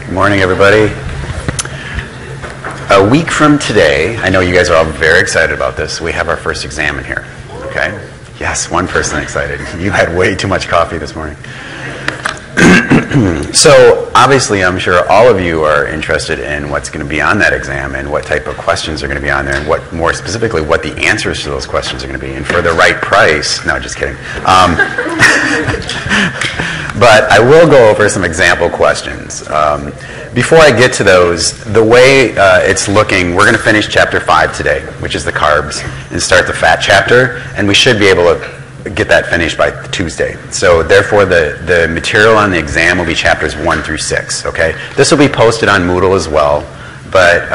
Good morning, everybody. A week from today, I know you guys are all very excited about this. We have our first exam in here, okay? Yes, one person excited. You had way too much coffee this morning. So, obviously, I'm sure all of you are interested in what's going to be on that exam and what type of questions are going to be on there and what, more specifically, what the answers to those questions are going to be. And for the right price, no, just kidding. But I will go over some example questions. Before I get to those, the way it's looking, we're going to finish Chapter 5 today, which is the carbs, and start the fat chapter, and we should be able to get that finished by Tuesday. So therefore, the material on the exam will be Chapters 1 through 6, okay? This will be posted on Moodle as well, but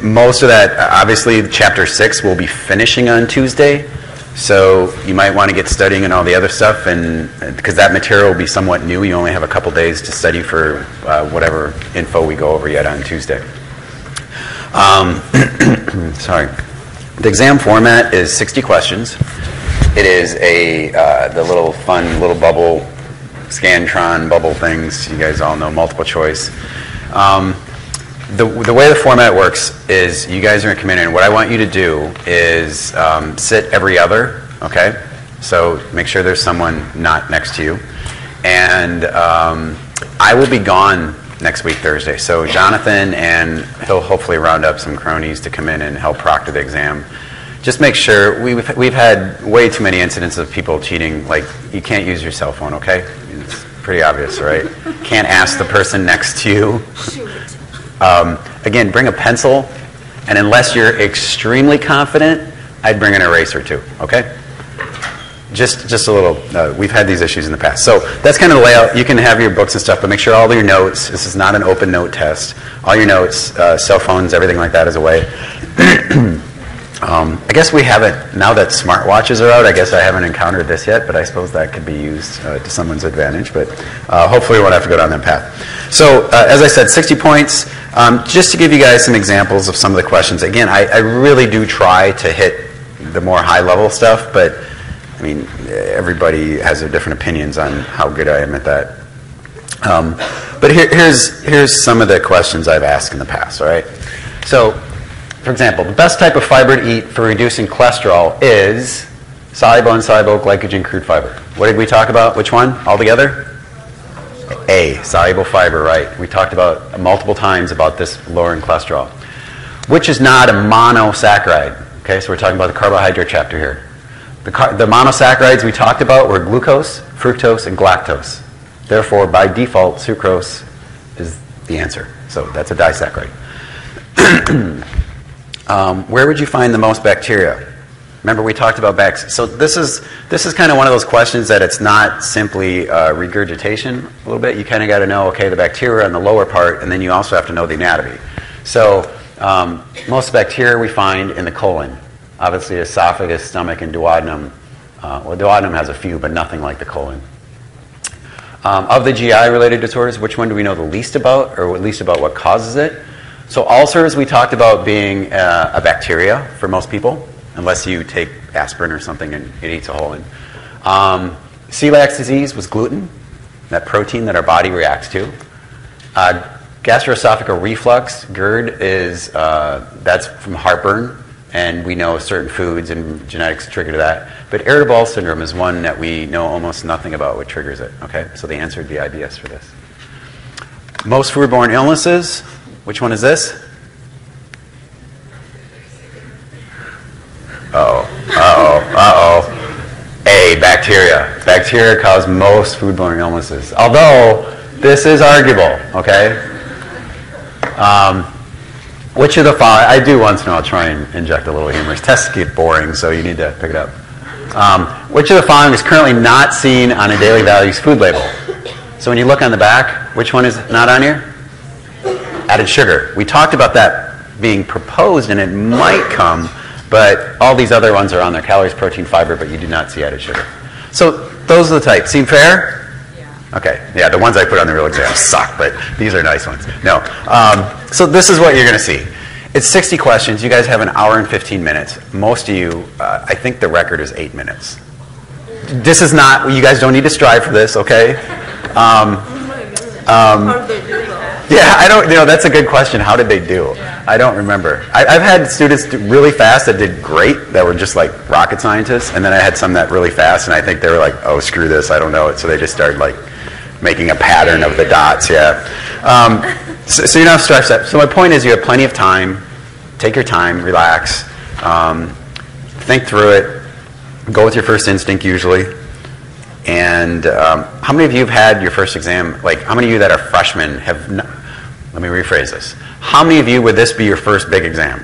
most of that, obviously, Chapter 6 will be finishing on Tuesday. So you might want to get studying and all the other stuff, and because that material will be somewhat new, you only have a couple days to study for whatever info we go over yet on Tuesday. Sorry. The exam format is 60 questions. It is the little fun little bubble, Scantron bubble things. You guys all know, multiple choice. The way the format works is you guys are going to come in, and what I want you to do is sit every other, okay? So make sure there's someone not next to you. And I will be gone next week, Thursday. So Jonathan, and he'll hopefully round up some cronies to come in and help proctor the exam. Just make sure, we've had way too many incidents of people cheating. Like, you can't use your cell phone, okay? It's pretty obvious, right? Can't ask the person next to you. Again, bring a pencil, and unless you're extremely confident, I'd bring an eraser too, okay? Just a little, we've had these issues in the past. So that's kind of the layout. You can have your books and stuff, but make sure all your notes, this is not an open note test, all your notes, cell phones, everything like that is away. I guess we haven't, now that smartwatches are out, I guess I haven't encountered this yet, but I suppose that could be used to someone's advantage, but hopefully we won't have to go down that path. So, as I said, 60 points. Just to give you guys some examples of some of the questions. Again, I really do try to hit the more high-level stuff, but, I mean, everybody has their different opinions on how good I am at that. But here's some of the questions I've asked in the past, all right? So, for example, the best type of fiber to eat for reducing cholesterol is soluble, insoluble, glycogen, crude fiber. What did we talk about? Which one altogether? A, soluble fiber, right. We talked about multiple times about this lowering cholesterol, which is not a monosaccharide. Okay, so we're talking about the carbohydrate chapter here. The monosaccharides we talked about were glucose, fructose, and galactose. Therefore, by default, sucrose is the answer. So that's a disaccharide. Where would you find the most bacteria? Remember, we talked about bacteria. So this is kind of one of those questions that it's not simply regurgitation a little bit. You kind of got to know, okay, the bacteria on the lower part, and then you also have to know the anatomy. So most bacteria we find in the colon. Obviously, esophagus, stomach, and duodenum. Well, duodenum has a few, but nothing like the colon. Of the GI-related disorders, which one do we know the least about, or at least about what causes it? So ulcers, we talked about being a bacteria for most people, unless you take aspirin or something and it eats a hole in. Celiac disease was gluten, that protein that our body reacts to. Gastroesophageal reflux, GERD, is that's from heartburn, and we know certain foods and genetics trigger that. But irritable bowel syndrome is one that we know almost nothing about what triggers it. Okay, so the answer would be IBS for this. Most foodborne illnesses. Which one is this? A, bacteria. Bacteria cause most foodborne illnesses. Although, this is arguable, okay? Which of the following, I do once in a while try and inject a little humor. Tests get boring, so you need to pick it up. Which of the following is currently not seen on a daily values food label? So when you look on the back, which one is not on here? Added sugar. We talked about that being proposed, and it might come, but all these other ones are on there: calories, protein, fiber, but you do not see added sugar. So those are the types. Seem fair? Yeah. Okay. Yeah, the ones I put on the real exam suck, but these are nice ones. No. So this is what you're going to see. It's 60 questions. You guys have an hour and 15 minutes. Most of you, I think the record is 8 minutes. This is not, you guys don't need to strive for this, okay? Yeah, I don't, that's a good question. How did they do? Yeah. I don't remember. I've had students do really fast that did great, that were just like rocket scientists, and then I had some that really fast, and I think they were like, oh, screw this, I don't know it, so they just started like making a pattern of the dots, yeah. So you're not stressed out. So my point is you have plenty of time. Take your time, relax, think through it, go with your first instinct usually. And how many of you have had your first exam, like how many of you that are freshmen have, let me rephrase this. How many of you would this be your first big exam?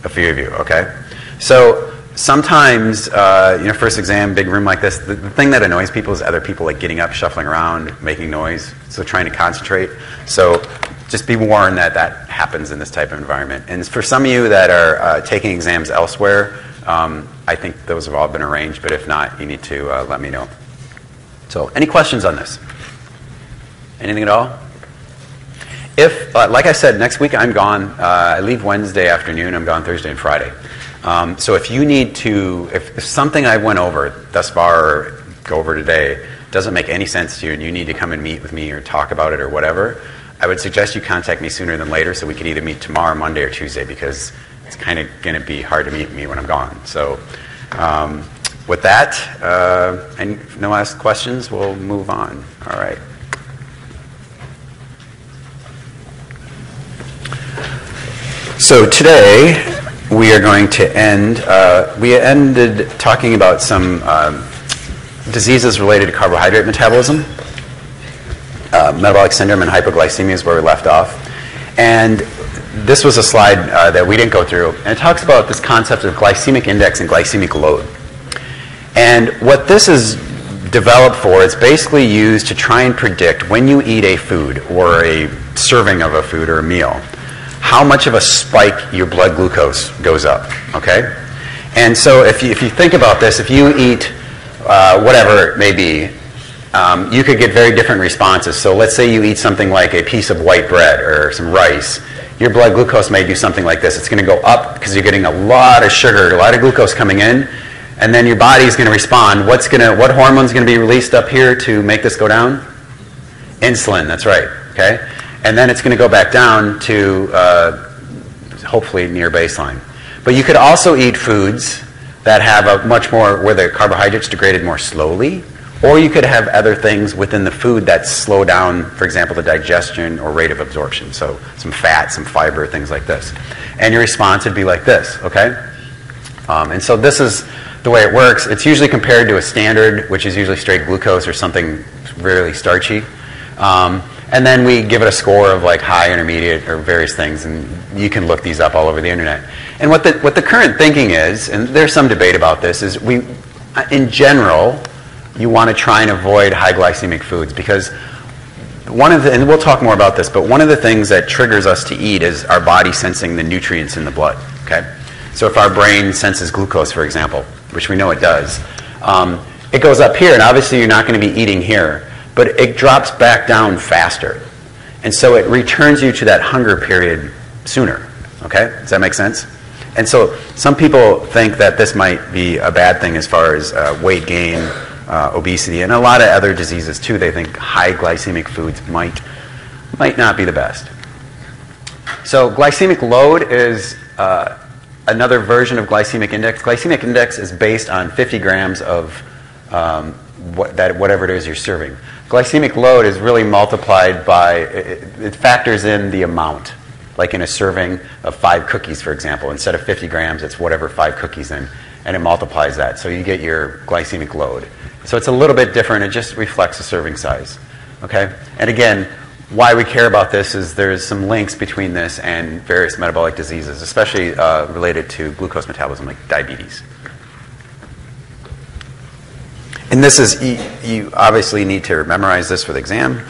A few of you, okay? So sometimes, first exam, big room like this, the thing that annoys people is other people like getting up, shuffling around, making noise, so trying to concentrate. So just be warned that that happens in this type of environment. And for some of you that are taking exams elsewhere, I think those have all been arranged, but if not, you need to let me know. So, any questions on this? Anything at all? If, like I said, next week I'm gone. I leave Wednesday afternoon. I'm gone Thursday and Friday. So if you need to, if something I went over thus far or go over today doesn't make any sense to you and you need to come and meet with me or talk about it or whatever, I would suggest you contact me sooner than later so we can either meet tomorrow, Monday, or Tuesday, because it's kind of going to be hard to meet me when I'm gone. So with that, and no last questions, we'll move on. All right. So today we are going to end, we ended talking about some diseases related to carbohydrate metabolism. Metabolic syndrome and hypoglycemia is where we left off. And this was a slide that we didn't go through. And it talks about this concept of glycemic index and glycemic load. And what this is developed for, it's basically used to try and predict when you eat a food or a serving of a food or a meal, how much of a spike your blood glucose goes up, okay? And so if you think about this, if you eat whatever it may be, you could get very different responses. So let's say you eat something like a piece of white bread or some rice. Your blood glucose may do something like this. It's going to go up because you're getting a lot of sugar, a lot of glucose coming in, and then your body is going to respond. What hormone is going to be released up here to make this go down? Insulin, that's right, okay? And then it's going to go back down to hopefully near baseline. But you could also eat foods that have a much more, where the carbohydrates degraded more slowly, or you could have other things within the food that slow down, for example, the digestion or rate of absorption. So some fat, some fiber, things like this. And your response would be like this, okay? And so this is the way it works. It's usually compared to a standard, which is usually straight glucose or something really starchy. And then we give it a score of like high, intermediate, or various things, and you can look these up all over the internet. And what the current thinking is, and there's some debate about this, is in general, you want to try and avoid high glycemic foods because one of the, and we'll talk more about this, but one of the things that triggers us to eat is our body sensing the nutrients in the blood, okay? So if our brain senses glucose, for example, which we know it does, it goes up here, and obviously you're not going to be eating here, but it drops back down faster. And so it returns you to that hunger period sooner, okay? Does that make sense? And so some people think that this might be a bad thing as far as weight gain, obesity, and a lot of other diseases too. They think high glycemic foods might not be the best. So glycemic load is another version of glycemic index. Glycemic index is based on 50 grams of whatever it is you're serving. Glycemic load is really multiplied by, it factors in the amount. Like in a serving of 5 cookies, for example, instead of 50 grams, it's whatever 5 cookies in, and it multiplies that. So you get your glycemic load. So it's a little bit different. It just reflects the serving size. Okay? And again, why we care about this is there's some links between this and various metabolic diseases, especially related to glucose metabolism, like diabetes. And this is, you obviously need to memorize this for the exam.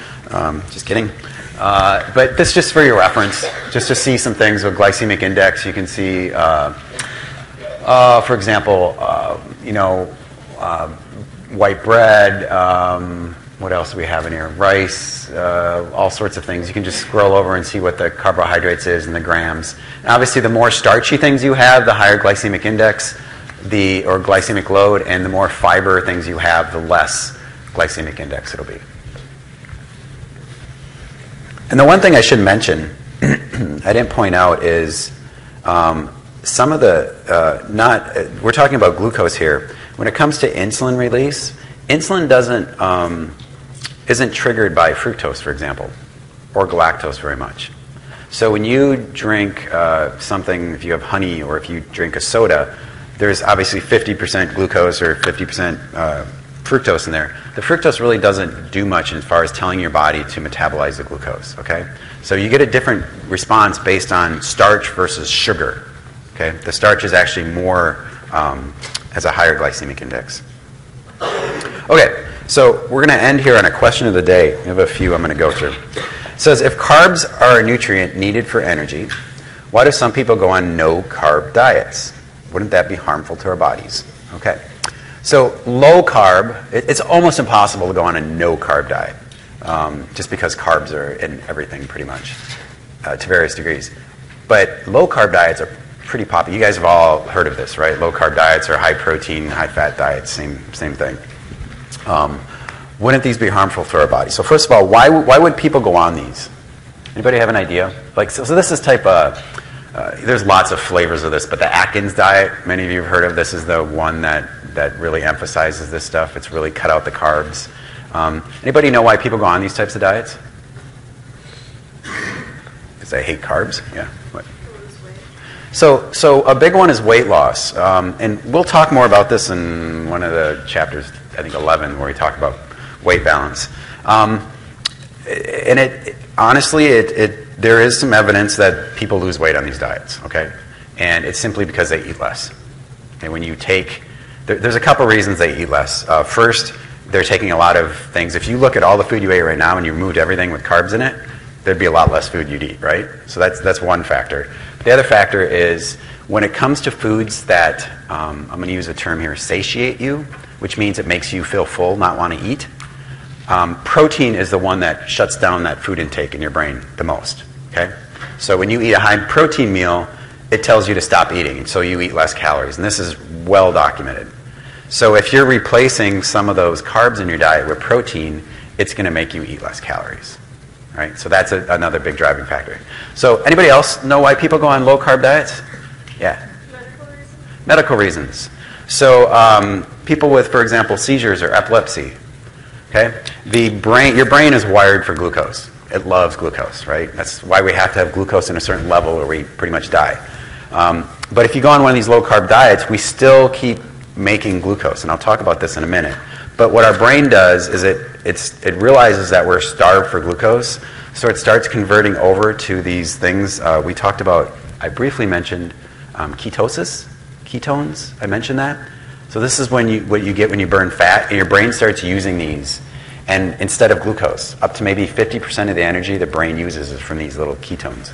Just kidding. But this is just for your reference, just to see some things with glycemic index. You can see, for example, white bread. What else do we have in here? Rice, all sorts of things. You can just scroll over and see what the carbohydrates is and the grams. And obviously, the more starchy things you have, the higher glycemic index, or glycemic load, and the more fiber things you have, the less glycemic index it'll be. And the one thing I should mention, I didn't point out, is some of the, we're talking about glucose here. When it comes to insulin release, insulin isn't triggered by fructose, for example, or galactose very much. So when you drink something, if you have honey or if you drink a soda, there's obviously 50% glucose or 50% fructose in there. The fructose really doesn't do much as far as telling your body to metabolize the glucose, okay? So you get a different response based on starch versus sugar, okay? The starch is actually more, has a higher glycemic index. Okay, so we're going to end here on a question of the day. We have a few I'm going to go through. It says, if carbs are a nutrient needed for energy, why do some people go on no-carb diets? Wouldn't that be harmful to our bodies? Okay. So low carb, it's almost impossible to go on a no-carb diet, just because carbs are in everything pretty much, to various degrees. But low-carb diets are pretty popular. You guys have all heard of this, right? Low-carb diets are high-protein, high-fat diets, same thing. Wouldn't these be harmful to our body? So first of all, why would people go on these? Anybody have an idea? Like, so this is type of, there's lots of flavors of this, but the Atkins diet, many of you have heard of. This is the one that really emphasizes this stuff. It's really cut out the carbs. Anybody know why people go on these types of diets? Because they hate carbs? Yeah. What? So a big one is weight loss. And we'll talk more about this in one of the chapters, I think 11, where we talk about weight balance. And honestly, there is some evidence that people lose weight on these diets, okay? And it's simply because they eat less. And when you take, there's a couple reasons they eat less. First, they're taking a lot of things. If you look at all the food you ate right now and you removed everything with carbs in it, there'd be a lot less food you'd eat, right? So that's one factor. The other factor is when it comes to foods that, I'm going to use a term here, satiate you, which means it makes you feel full, not want to eat. Protein is the one that shuts down that food intake in your brain the most, okay? So when you eat a high protein meal, it tells you to stop eating, and so you eat less calories, and this is well documented. So if you're replacing some of those carbs in your diet with protein, it's going to make you eat less calories, right? So that's another big driving factor. So anybody else know why people go on low-carb diets? Yeah? Medical reasons? Medical reasons. So people with, for example, seizures or epilepsy, okay? Your brain is wired for glucose. It loves glucose, right? That's why we have to have glucose in a certain level or we pretty much die. But if you go on one of these low-carb diets, we still keep making glucose, and I'll talk about this in a minute. But what our brain does is it realizes that we're starved for glucose, so it starts converting over to these things we talked about. I briefly mentioned ketosis, ketones. I mentioned that. So this is what you get when you burn fat, and your brain starts using these. And instead of glucose, up to maybe 50% of the energy the brain uses is from these little ketones.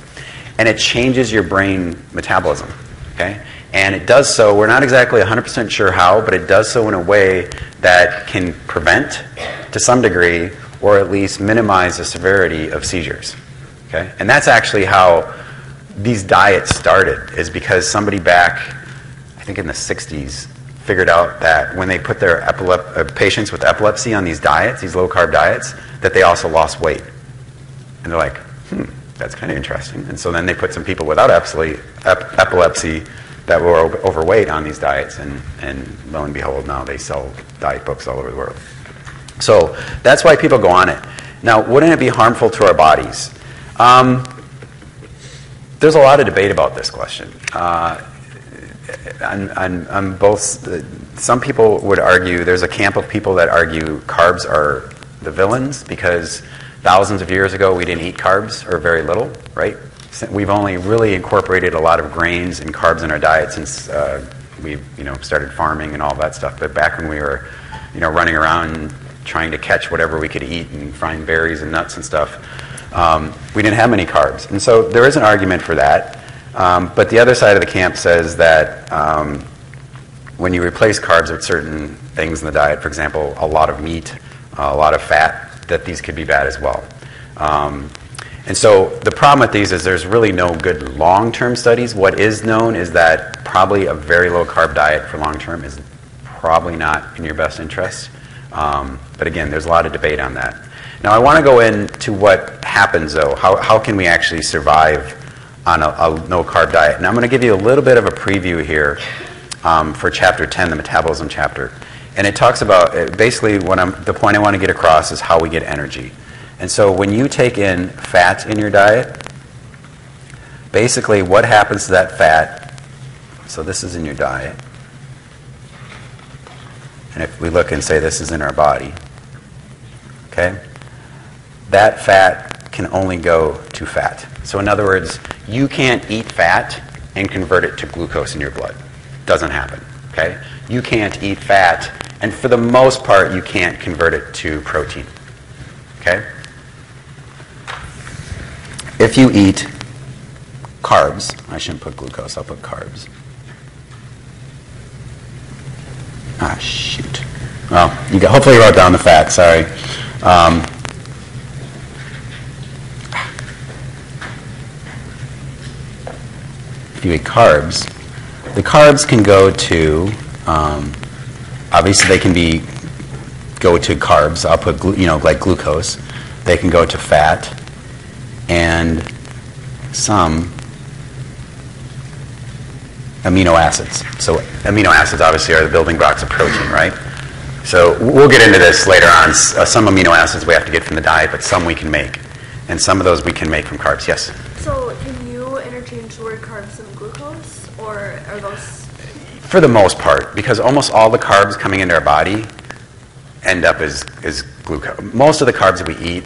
And it changes your brain metabolism, okay? And it does so, we're not exactly 100% sure how, but it does so in a way that can prevent, to some degree, or at least minimize the severity of seizures, okay? And that's actually how these diets started, is because somebody back, I think in the 60s, figured out that when they put their patients with epilepsy on these diets, these low-carb diets, that they also lost weight. And they're like, that's kind of interesting. And so then they put some people without epilepsy that were overweight on these diets, and lo and behold, now they sell diet books all over the world. So that's why people go on it. Now, wouldn't it be harmful to our bodies? There's a lot of debate about this question. On both, some people would argue, there's a camp of people that argue carbs are the villains because thousands of years ago we didn't eat carbs, or very little, right? We've only really incorporated a lot of grains and carbs in our diet since we started farming and all that stuff. But back when we were running around trying to catch whatever we could eat and find berries and nuts and stuff, we didn't have many carbs. And so there is an argument for that. But the other side of the camp says that when you replace carbs with certain things in the diet, for example, a lot of meat, a lot of fat, that these could be bad as well. And so the problem with these is there's really no good long-term studies. What is known is that probably a very low-carb diet for long-term is probably not in your best interest. But again, there's a lot of debate on that. Now I want to go into what happens though. How can we actually survive on a no-carb diet? And I'm going to give you a little bit of a preview here for Chapter 10, the metabolism chapter. And it talks about, basically the point I want to get across is how we get energy. And so when you take in fat in your diet, basically what happens to that fat, so this is in your diet, and if we look and say this is in our body, okay, that fat can only go to fat. So in other words, you can't eat fat and convert it to glucose in your blood. Doesn't happen, okay? You can't eat fat, and for the most part, you can't convert it to protein, okay? If you eat carbs, I shouldn't put glucose, I'll put carbs. Ah, shoot. Well, hopefully you wrote down the fat, sorry. If you eat carbs, the carbs can go to, obviously they can go to carbs. I'll put, like glucose. They can go to fat, and some amino acids. So amino acids obviously are the building blocks of protein, right? So we'll get into this later on. Some amino acids we have to get from the diet, but some we can make. And some of those we can make from carbs, yes? So can you interchange the word carbs and glucose, or are those? For the most part, because almost all the carbs coming into our body end up as glucose. Most of the carbs that we eat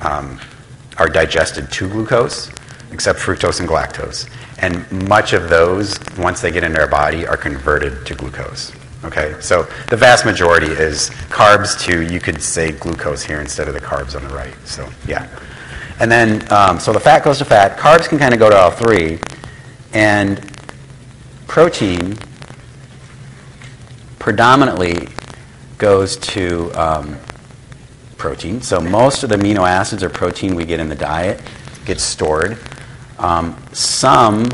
are digested to glucose, except fructose and galactose. And much of those, once they get into our body, are converted to glucose. Okay, so the vast majority is carbs to, you could say glucose here instead of the carbs on the right. So yeah. And then, so the fat goes to fat. Carbs can kind of go to all three. And protein predominantly goes to protein. So most of the amino acids or protein we get in the diet gets stored. Some,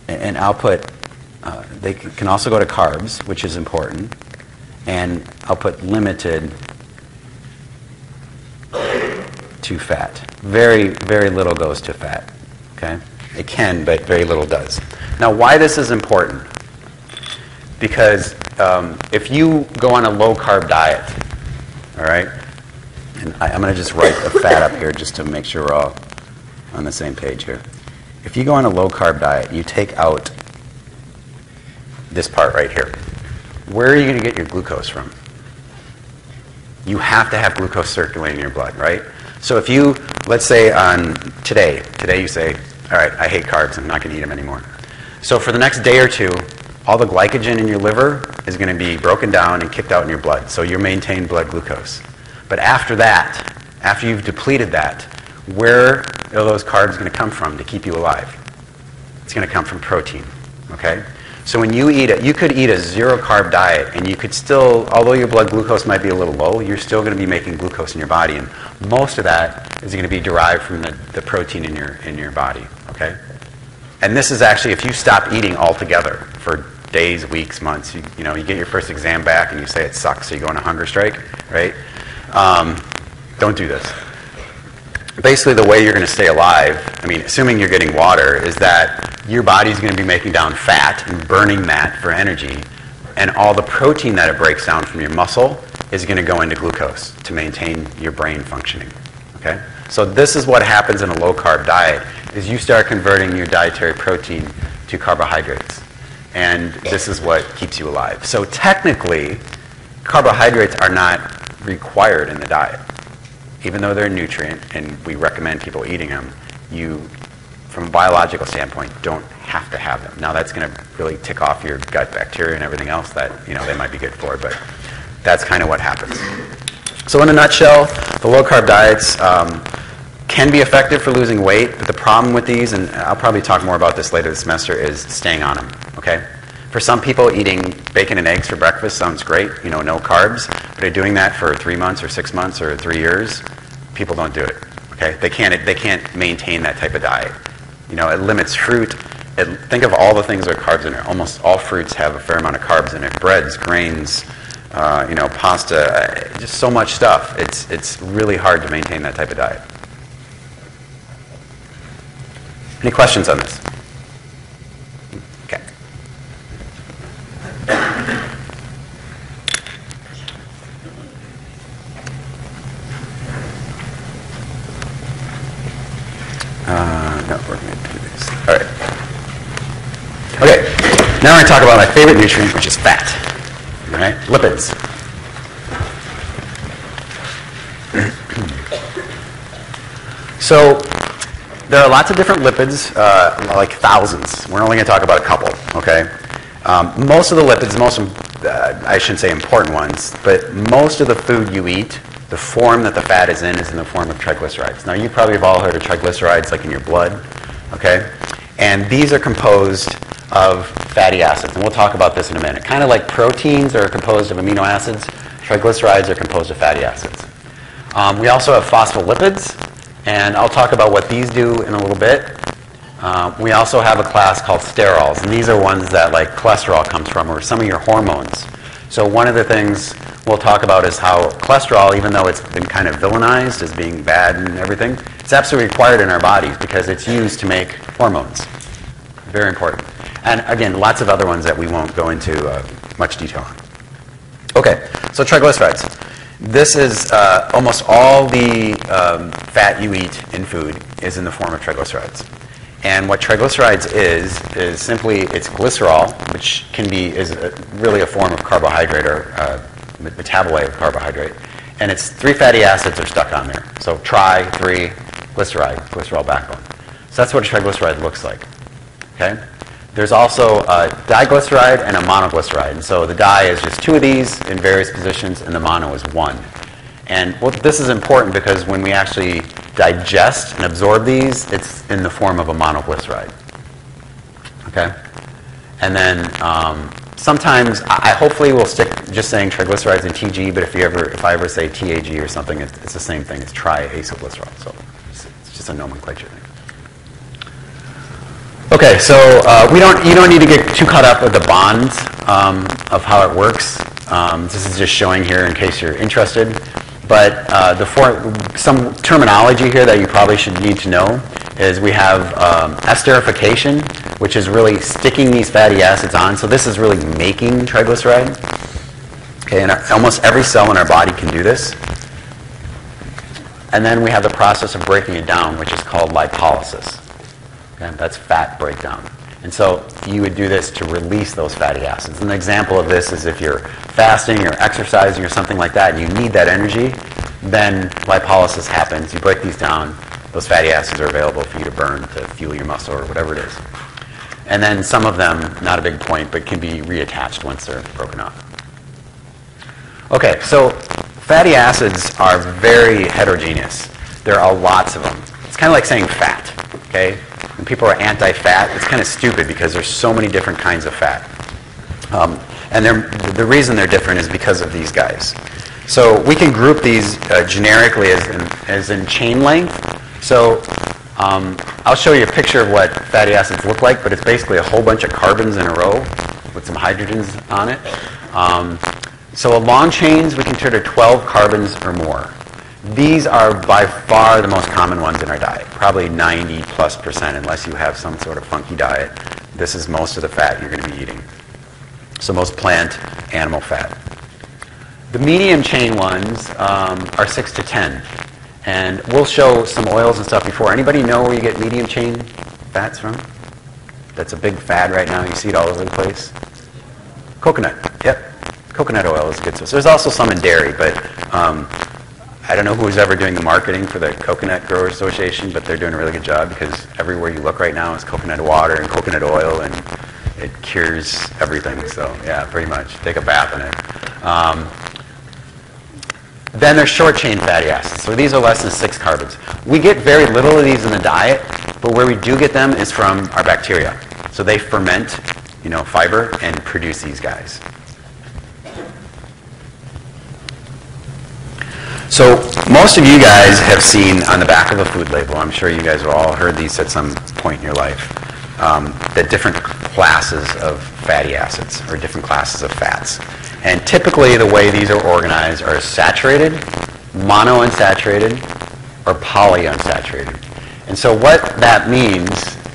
and I'll put, they can also go to carbs, which is important. And I'll put limited to fat. Very, very little goes to fat. Okay? It can, but very little does. Now, why this is important? Because if you go on a low-carb diet, all right, and I'm going to just write the fat up here just to make sure we're all on the same page here. If you go on a low-carb diet, you take out this part right here. Where are you going to get your glucose from? You have to have glucose circulating in your blood, right? So if you, let's say on today you say, all right, I hate carbs, I'm not going to eat them anymore. So for the next day or two, all the glycogen in your liver is going to be broken down and kicked out in your blood. So you maintain blood glucose. But after that, after you've depleted that, where are those carbs going to come from to keep you alive? It's going to come from protein, okay? So when you eat it, you could eat a zero-carb diet, and you could still, although your blood glucose might be a little low, you're still going to be making glucose in your body, and most of that is going to be derived from the protein in your body, okay? And this is actually, if you stop eating altogether for days, weeks, months, you get your first exam back and you say it sucks, so you go on a hunger strike, right? Don't do this. Basically, the way you're going to stay alive, assuming you're getting water, is that your body's going to be making down fat and burning that for energy, and all the protein that it breaks down from your muscle is going to go into glucose to maintain your brain functioning, okay? So this is what happens in a low-carb diet, is you start converting your dietary protein to carbohydrates, and this is what keeps you alive. So technically, carbohydrates are not required in the diet. Even though they're a nutrient, and we recommend people eating them, you, from a biological standpoint, don't have to have them. Now that's going to really tick off your gut bacteria and everything else that they might be good for, but that's kind of what happens. So in a nutshell, the low-carb diets can be effective for losing weight, but the problem with these, and I'll probably talk more about this later this semester, is staying on them, okay? For some people, eating bacon and eggs for breakfast sounds great, no carbs, but they're doing that for 3 months or 6 months or 3 years. People don't do it, okay? They can't maintain that type of diet. It limits fruit. Think of all the things with carbs in it. Almost all fruits have a fair amount of carbs in it. Breads, grains, pasta, just so much stuff. It's really hard to maintain that type of diet. Any questions on this? Okay. No, we're going to do this. All right. Okay. Now we're going to talk about my favorite nutrient, which is fat. All right, lipids. So there are lots of different lipids, like thousands. We're only going to talk about a couple, okay? Most of the lipids, I shouldn't say important ones, but most of the food you eat, the form that the fat is in the form of triglycerides. Now, you probably have all heard of triglycerides, like in your blood, okay? And these are composed of fatty acids, and we'll talk about this in a minute. Kind of like proteins are composed of amino acids, triglycerides are composed of fatty acids. We also have phospholipids, and I'll talk about what these do in a little bit. We also have a class called sterols, and these are ones that like cholesterol comes from, or some of your hormones. So one of the things we'll talk about is how cholesterol, even though it's been kind of villainized as being bad and everything, it's absolutely required in our bodies because it's used to make hormones. Very important. And again, lots of other ones that we won't go into much detail on. Okay, so triglycerides. This is almost all the fat you eat in food is in the form of triglycerides. And what triglycerides is simply, it's glycerol, which is really a form of carbohydrate or metabolite of carbohydrate. And it's 3 fatty acids are stuck on there. So glycerol backbone. So that's what a triglyceride looks like. Okay? There's also a diglyceride and a monoglyceride. And so the di is just 2 of these in various positions, and the mono is 1. And this is important because when we actually digest and absorb these, it's in the form of a monoglyceride. Okay? And then sometimes, I hopefully will stick just saying triglycerides and TG, but if I ever say TAG or something, it's the same thing. It's triacylglycerol. So it's just a nomenclature thing. Okay, so you don't need to get too caught up with the bonds of how it works. This is just showing here in case you're interested. But some terminology here that you probably should need to know is we have esterification, which is really sticking these fatty acids on. So this is really making triglyceride. Okay, and almost every cell in our body can do this. And then we have the process of breaking it down, which is called lipolysis. Okay, that's fat breakdown. And so you would do this to release those fatty acids. And an example of this is if you're fasting or exercising or something like that and you need that energy, then lipolysis happens. You break these down. Those fatty acids are available for you to burn to fuel your muscle or whatever it is. And then some of them, not a big point, but can be reattached once they're broken off. Okay, so fatty acids are very heterogeneous. There are lots of them. It's kind of like saying fat, okay? When people are anti-fat, it's kind of stupid because there's so many different kinds of fat. And the reason they're different is because of these guys. So we can group these generically as in chain length. So I'll show you a picture of what fatty acids look like, but it's basically a whole bunch of carbons in a row with some hydrogens on it. So long chains, we consider 12 carbons or more. These are by far the most common ones in our diet, probably 90+%, unless you have some sort of funky diet. This is most of the fat you're going to be eating. So most plant, animal fat. The medium chain ones are 6 to 10. And we'll show some oils and stuff before. Anybody know where you get medium chain fats from? That's a big fad right now. You see it all over the place. Coconut. Yep. Coconut oil is good. So there's also some in dairy, but I don't know who's ever doing the marketing for the Coconut Growers Association, but they're doing a really good job because everywhere you look right now is coconut water and coconut oil, and it cures everything. So yeah, pretty much. Take a bath in it. Then there's short chain fatty acids. So these are less than 6 carbons. We get very little of these in the diet, but where we do get them is from our bacteria. So they ferment, fiber and produce these guys. So most of you guys have seen on the back of a food label, I'm sure you guys have all heard these at some point in your life, the different classes of fatty acids or different classes of fats. And typically the way these are organized are saturated, monounsaturated, or polyunsaturated. And so what that means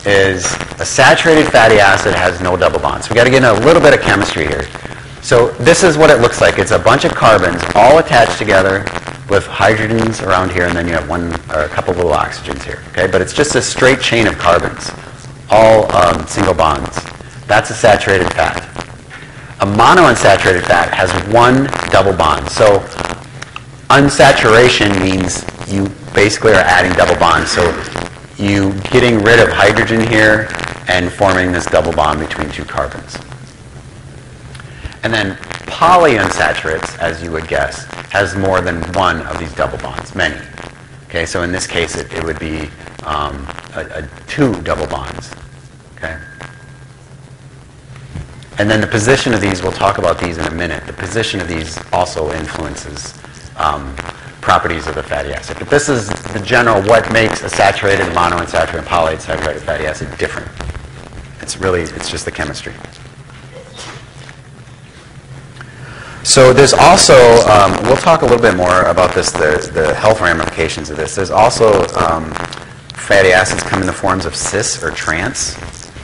is a saturated fatty acid has no double bonds. We've got to get into a little bit of chemistry here. So this is what it looks like. It's a bunch of carbons all attached together with hydrogens around here, and then you have one or a couple little oxygens here. Okay, but it's just a straight chain of carbons, all single bonds. That's a saturated fat. A monounsaturated fat has one double bond. So unsaturation means you basically are adding double bonds. So you getting rid of hydrogen here and forming this double bond between two carbons. And then polyunsaturates, as you would guess, has more than one of these double bonds, many. Okay, so in this case, it would be two double bonds. Okay. And then the position of these, we'll talk about these in a minute. The position of these also influences properties of the fatty acid. But this is the general what makes a saturated, monounsaturated, and polyunsaturated fatty acid different. It's just the chemistry. So there's also, we'll talk a little bit more about this, the health ramifications of this. There's also fatty acids come in the forms of cis or trans.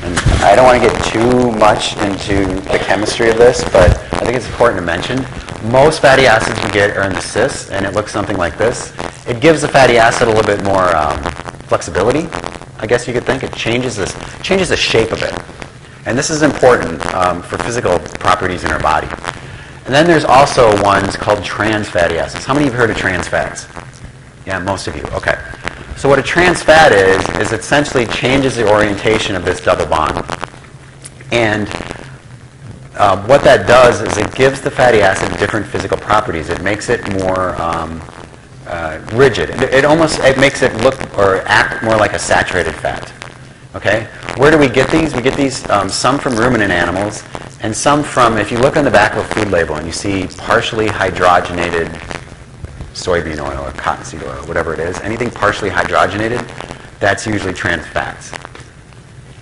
And I don't want to get too much into the chemistry of this, but I think it's important to mention. Most fatty acids we get are in the cis, and it looks something like this. It gives the fatty acid a little bit more flexibility, I guess you could think. It changes the shape of it. And this is important for physical properties in our body. And then there's also ones called trans fatty acids. How many of you have heard of trans fats? Yeah, most of you. Okay. So what a trans fat is essentially changes the orientation of this double bond. And what that does is it gives the fatty acid different physical properties. It makes it more rigid. It makes it look or act more like a saturated fat. Okay? Where do we get these? We get these some from ruminant animals, and some from, if you look on the back of a food label and you see partially hydrogenated soybean oil or cottonseed oil, whatever it is, anything partially hydrogenated, that's usually trans fats.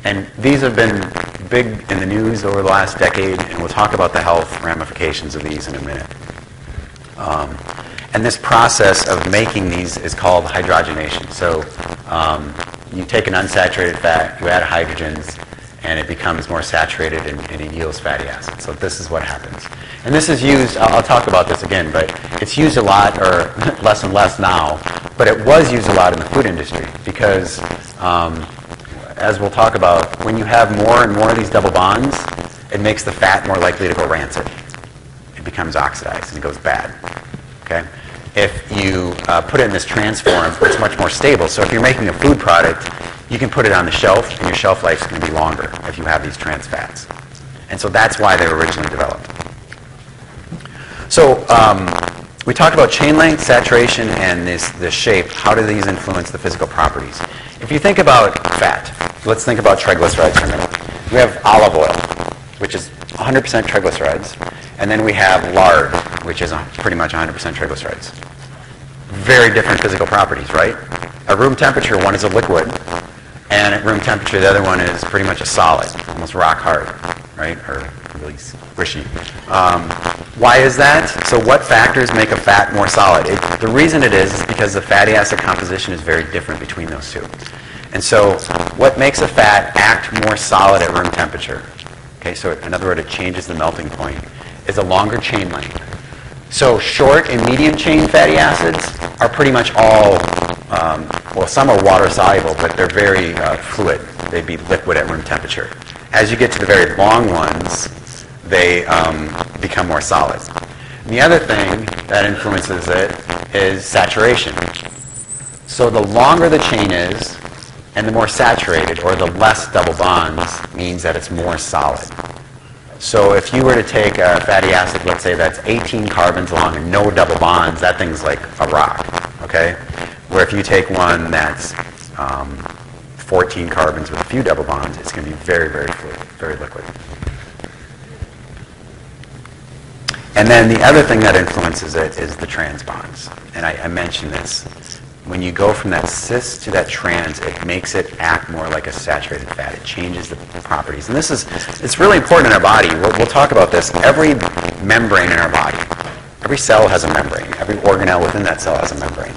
And these have been big in the news over the last decade, and we'll talk about the health ramifications of these in a minute. And this process of making these is called hydrogenation. So you take an unsaturated fat, you add hydrogens, and it becomes more saturated and it yields fatty acids. So this is what happens. And this is used, I'll talk about this again, but it's used a lot, or less and less now, but it was used a lot in the food industry because, as we'll talk about, when you have more and more of these double bonds, it makes the fat more likely to go rancid. It becomes oxidized and it goes bad. Okay? If you put it in this trans form, it's much more stable. So if you're making a food product, you can put it on the shelf, and your shelf life is going to be longer if you have these trans fats. And so that's why they were originally developed. So we talked about chain length, saturation, and this shape. How do these influence the physical properties? If you think about fat, let's think about triglycerides for a minute. We have olive oil, which is 100% triglycerides, and then we have lard, which is pretty much 100% triglycerides. Very different physical properties, right? At room temperature, one is a liquid, and at room temperature, the other one is pretty much a solid, almost rock hard, right? Or really squishy. Why is that? So what factors make a fat more solid? The reason it is because the fatty acid composition is very different between those two. And so what makes a fat act more solid at room temperature, okay, so in other words, it changes the melting point, is a longer chain length. So short and medium chain fatty acids are pretty much all, well, some are water soluble, but they're very fluid. They'd be liquid at room temperature. As you get to the very long ones, they become more solid. And the other thing that influences it is saturation. So the longer the chain is, and the more saturated, or the less double bonds, means that it's more solid. So if you were to take a fatty acid, let's say that's 18 carbons long and no double bonds, that thing's like a rock, okay? Where if you take one that's 14 carbons with a few double bonds, it's going to be very, very fluid, very liquid. And then the other thing that influences it is the trans bonds. And I mentioned this. when you go from that cis to that trans, it makes it act more like a saturated fat. It changes the properties. And it's really important in our body. We'll talk about this. Every membrane in our body, every cell has a membrane. Every organelle within that cell has a membrane.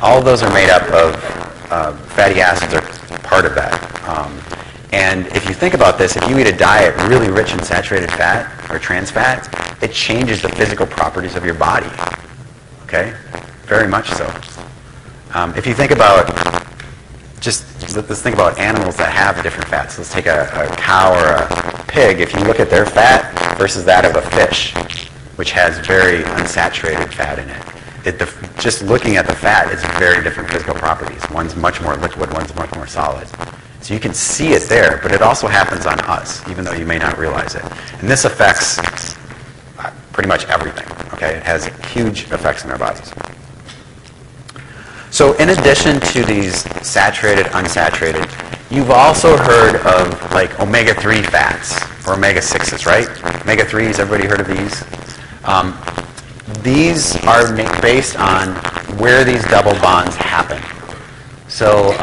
All of those are made up of fatty acids are part of that. And if you think about this, if you eat a diet really rich in saturated fat or trans fat, it changes the physical properties of your body. Okay? Very much so. If you think about, let's think about animals that have different fats. Let's take a cow or a pig. If you look at their fat versus that of a fish, which has very unsaturated fat in it, just looking at the fat, it's very different physical properties. One's much more liquid, one's much more solid. So you can see it there, but it also happens on us, even though you may not realize it. And this affects pretty much everything. Okay? It has huge effects in our bodies. So in addition to these saturated, unsaturated, you've also heard of like omega-3 fats or omega-6s, right? Omega-3s, everybody heard of these? These are based on where these double bonds happen. So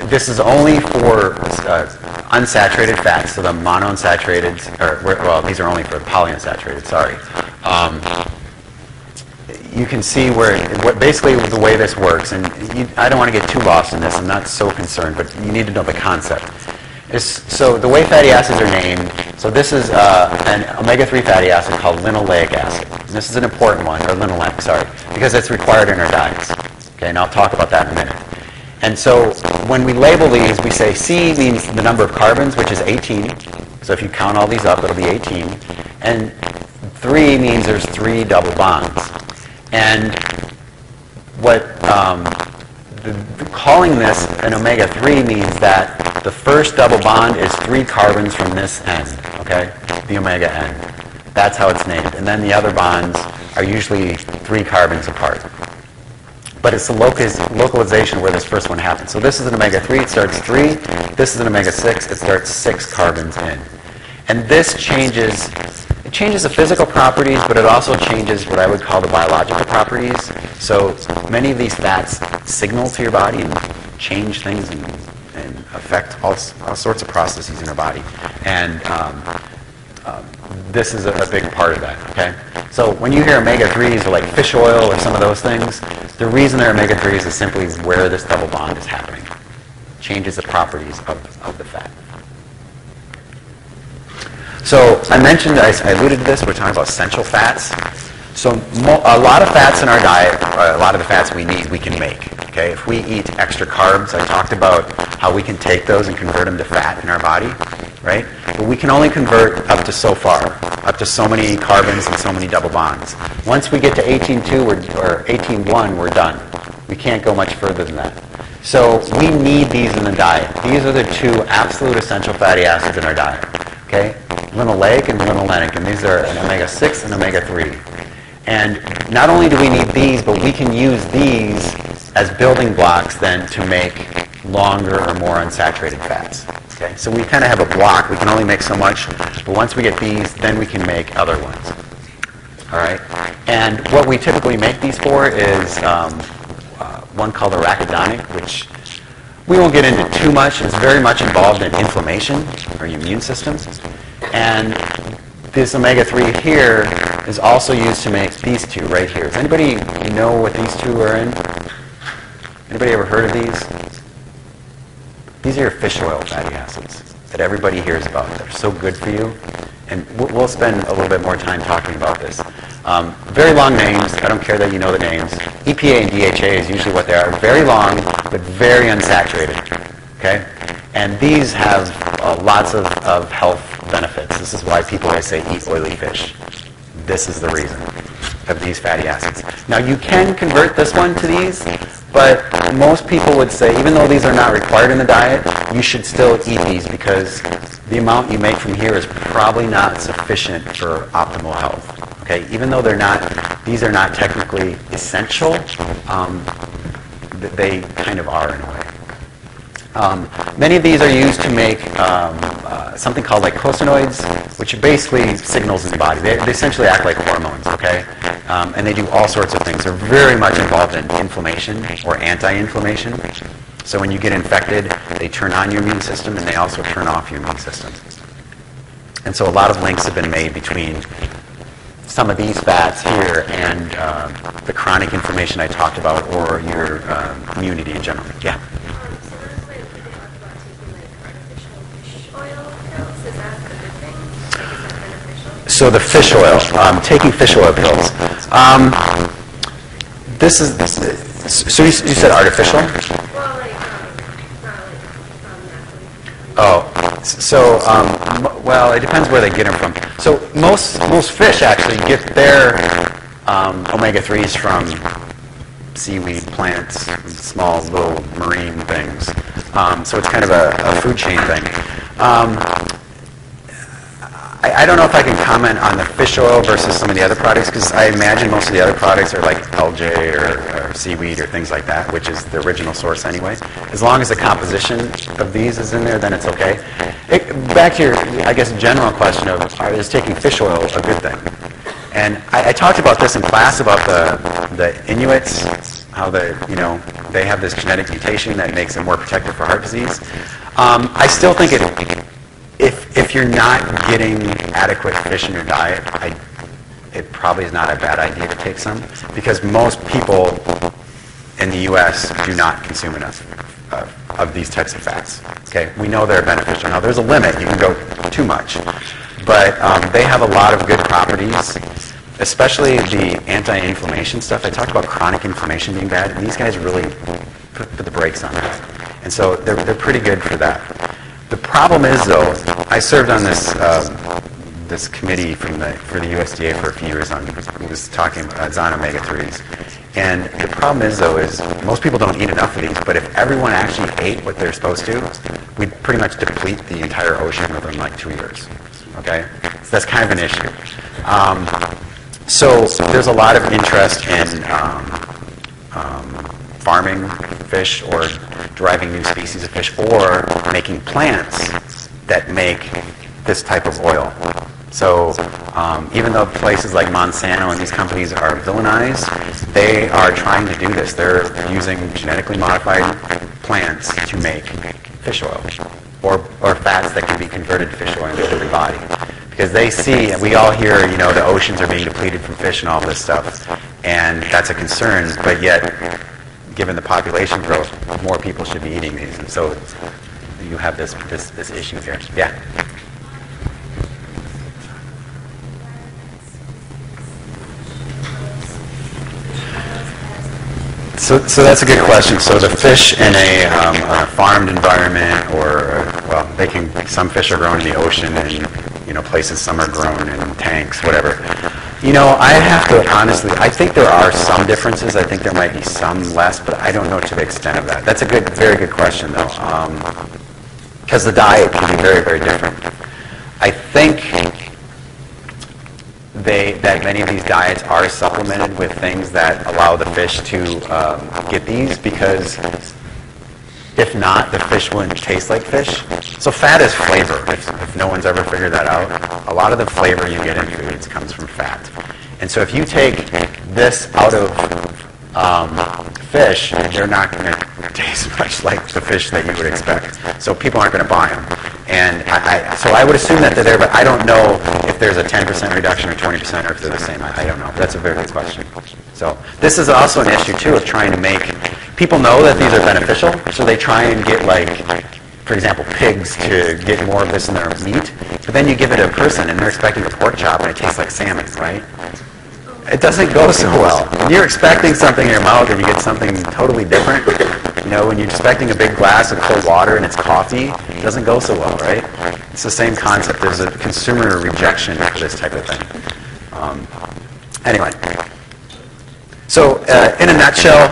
this is only for unsaturated fats, so the monounsaturated, these are only for polyunsaturated, sorry. You can see basically the way this works, and I don't want to get too lost in this, I'm not so concerned, but you need to know the concept. So the way fatty acids are named, so this is an omega-3 fatty acid called linoleic acid. And this is an important one, or linoleic, sorry, because it's required in our diets. Okay, and I'll talk about that in a minute. And so when we label these, we say C means the number of carbons, which is 18. So if you count all these up, it'll be 18. And 3 means there's 3 double bonds. And what calling this an omega-3 means that the first double bond is 3 carbons from this end, okay, the omega end. That's how it's named. And then the other bonds are usually 3 carbons apart. But it's the localization where this first one happens. So this is an omega-3, it starts 3. This is an omega-6, it starts 6 carbons in. And this changes the physical properties, but it also changes what I would call the biological properties. So many of these fats signal to your body and change things and affect all sorts of processes in our body. And this is a big part of that, okay? So when you hear omega-3s or like fish oil or some of those things, the reason they're omega-3s is simply where this double bond is happening. Changes the properties of the fat. So I mentioned, I alluded to this, we're talking about essential fats. So a lot of fats in our diet, a lot of the fats we need, we can make. Okay? If we eat extra carbs, I talked about how we can take those and convert them to fat in our body, right? But we can only convert up to so far, up to so many carbons and so many double bonds. Once we get to 18.2 or 18.1, we're done. We can't go much further than that. So we need these in the diet. These are the 2 absolute essential fatty acids in our diet. Okay? Linoleic and linolenic, and these are an omega-6 and omega-3. And not only do we need these, but we can use these as building blocks then to make longer or more unsaturated fats. Okay? So we kind of have a block. We can only make so much, but once we get these, then we can make other ones. All right? And what we typically make these for is one called arachidonic, which we won't get into too much. It's very much involved in inflammation or your immune system. And this omega-3 here is also used to make these 2 right here. Does anybody know what these 2 are in? Anybody ever heard of these? These are your fish oil fatty acids that everybody hears about. They're so good for you. And we'll spend a little bit more time talking about this. Very long names. I don't care that you know the names. EPA and DHA is usually what they are. Very long, but very unsaturated. Okay? And these have lots of health benefits. This is why people always say eat oily fish. This is the reason of these fatty acids. Now you can convert this one to these, but most people would say, even though these are not required in the diet, you should still eat these because the amount you make from here is probably not sufficient for optimal health. Okay, even though these are not technically essential, they kind of are in a way. Many of these are used to make something called like glycosinoids, which are basically signals in the body. They essentially act like hormones, okay? And they do all sorts of things. They're very much involved in inflammation or anti-inflammation. So when you get infected, they turn on your immune system and they also turn off your immune system. And so a lot of links have been made between some of these fats here and the chronic inflammation I talked about, or your immunity in general. Yeah? So there's like people talk about taking like artificial fish oil pills. Is that a good thing? Like, is that beneficial? So the fish oil, taking fish oil pills. This is, so you said artificial? Well, like, not like naturally. Oh, so, well, it depends where they get them from. So most fish actually get their omega-3s from seaweed, plants, small little marine things. So it's kind of a food chain thing. I don't know if I can comment on the fish oil versus some of the other products, because I imagine most of the other products are like algae or seaweed or things like that, which is the original source anyway. As long as the composition of these is in there, then it's okay. Back to your, I guess, general question of, is taking fish oil a good thing? And I talked about this in class about the Inuits, how they have this genetic mutation that makes them more protected for heart disease. I still think if you're not getting adequate fish in your diet, it probably is not a bad idea to take some, because most people in the U.S. do not consume enough of these types of fats. Okay, we know they're beneficial. Now, there's a limit. You can go too much. But they have a lot of good properties, especially the anti-inflammation stuff. I talked about chronic inflammation being bad, and these guys really put the brakes on that. And so they're pretty good for that. The problem is, though, I served on this committee for the USDA for a few years on omega-3s. And the problem is, though, is most people don't eat enough of these, but if everyone actually ate what they're supposed to, we'd pretty much deplete the entire ocean within like 2 years. Okay? So that's kind of an issue. So there's a lot of interest in farming fish or deriving new species of fish or making plants that make this type of oil. So even though places like Monsanto and these companies are villainized, they are trying to do this. They're using genetically modified plants to make fish oil or fats that can be converted to fish oil in the human body. Because they see, and we all hear, the oceans are being depleted from fish and all this stuff, and that's a concern, but yet, given the population growth, more people should be eating these. And so you have this issue here. Yeah? So that's a good question. So the fish in a farmed environment, or some fish are grown in the ocean, and places some are grown in tanks, whatever. I have to honestly, I think there are some differences. I think there might be some less, but I don't know to the extent of that. That's a very good question, though, because the diet can be very, very different. I think that many of these diets are supplemented with things that allow the fish to get these, because if not, the fish wouldn't taste like fish. So fat is flavor, if no one's ever figured that out. A lot of the flavor you get in foods comes from fat. And so if you take this out of fish, they're not going to taste much like the fish that you would expect. So people aren't going to buy them. And so I would assume that they're there, but I don't know if there's a 10% reduction or 20%, or if they're the same. I don't know. That's a very good question. So this is also an issue, too, of trying to make... People know that these are beneficial, so they try and get, for example, pigs to get more of this in their meat. But then you give it to a person, and they're expecting a pork chop, and it tastes like salmon, right? It doesn't go so well. When you're expecting something in your mouth and you get something totally different, when you're expecting a big glass of cold water and it's coffee, it doesn't go so well, right? It's the same concept. There's a consumer rejection for this type of thing. Anyway. So, in a nutshell,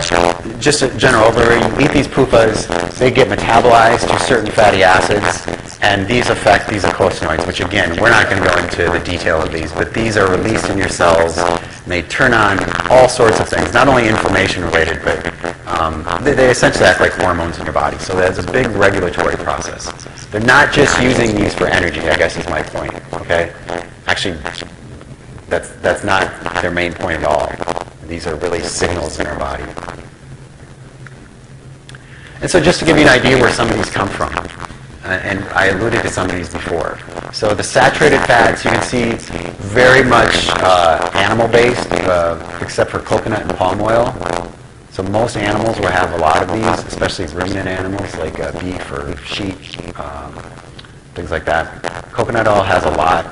just a general overview, you eat these PUFAs, they get metabolized to certain fatty acids, and these affect these eicosanoids, which again, we're not going to go into the detail of these, but these are released in your cells, and they turn on all sorts of things, not only inflammation related, but they essentially act like hormones in your body. So that's a big regulatory process. They're not just using these for energy, I guess is my point, okay? Actually, That's not their main point at all. These are really signals in our body. And so just to give you an idea where some of these come from, and I alluded to some of these before. So the saturated fats, you can see very much animal-based, except for coconut and palm oil. So most animals will have a lot of these, especially ruminant animals like beef or sheep, things like that. Coconut oil has a lot.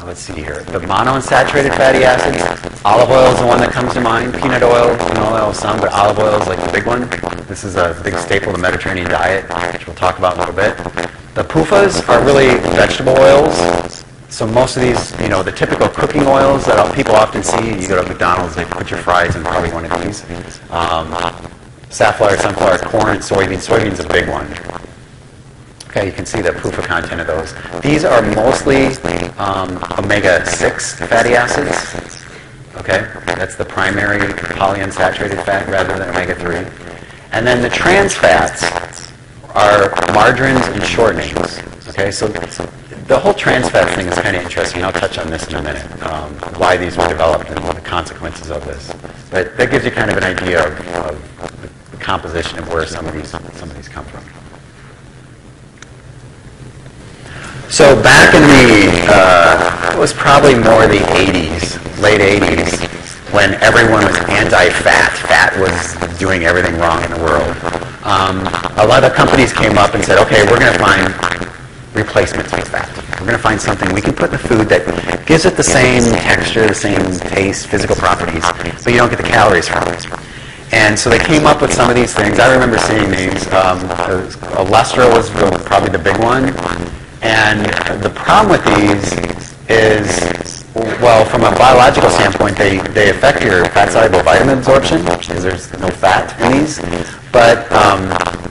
Let's see here. The monounsaturated fatty acids, olive oil is the one that comes to mind. Peanut oil, canola oil, some, but olive oil is like the big one. This is a big staple of the Mediterranean diet, which we'll talk about in a little bit. The PUFAs are really vegetable oils. So most of these, the typical cooking oils that people often see, you go to McDonald's, they put your fries in probably one of these. Safflower, sunflower, corn, soybean. Soybean's a big one. Okay, you can see the PUFA content of those. These are mostly omega-6 fatty acids. Okay, that's the primary polyunsaturated fat rather than omega-3. And then the trans fats are margarines and shortenings. Okay, so the whole trans fat thing is kind of interesting. I'll touch on this in a minute, why these were developed and the consequences of this. But that gives you kind of an idea of the composition of where some of these come from. So back in it was probably more the 80s, late 80s, when everyone was anti-fat. Fat was doing everything wrong in the world. A lot of companies came up and said, okay, we're going to find replacements for fat. We're going to find something we can put in the food that gives it the same texture, the same taste, physical properties, but you don't get the calories from it. And so they came up with some of these things. I remember seeing these. Olestra was probably the big one. And the problem with these is, well, from a biological standpoint, they affect your fat-soluble vitamin absorption because there's no fat in these. But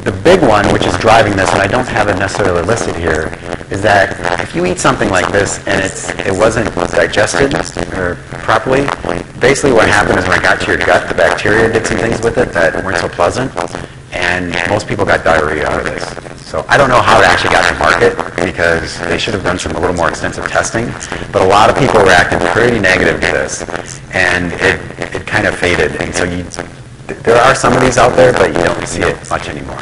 the big one, which is driving this, and I don't have it necessarily listed here, is that if you eat something like this and it wasn't digested properly, basically what happened is when it got to your gut, the bacteria did some things with it that weren't so pleasant, and most people got diarrhea out of this. So I don't know how it actually got to market because they should have done some a little more extensive testing, but a lot of people reacted pretty negative to this, and it kind of faded. And so there are some of these out there, but you don't see it much anymore.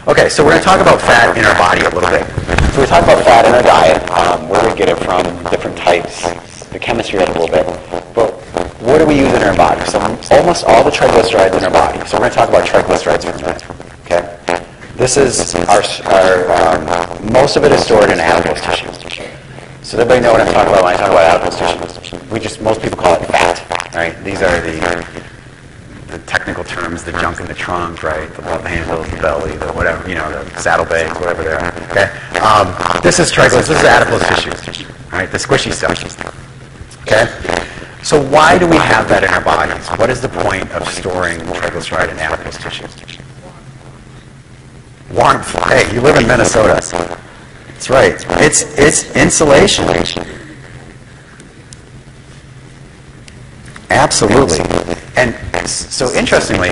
Okay, so we're going to talk about fat in our body a little bit. So we talk about fat in our diet, where we get it from, different types, the chemistry of it a little bit. But what do we use in our body? So almost all the triglycerides in our body. So we're going to talk about triglycerides for a minute. Okay? This is our most of it is stored in adipose tissue. So everybody know what I'm talking about when I talk about adipose tissue? Most people call it fat, right? These are the technical terms, the junk in the trunk, right? The love handles, the belly, the whatever, the saddlebags, whatever they are. Okay? This is triglycerides. This is adipose tissue, right? The squishy stuff. Okay? So why do we have that in our bodies? What is the point of storing triglyceride in adipose tissue? Warmth. Hey, you live in Minnesota. That's right. It's insulation. Absolutely. And so interestingly,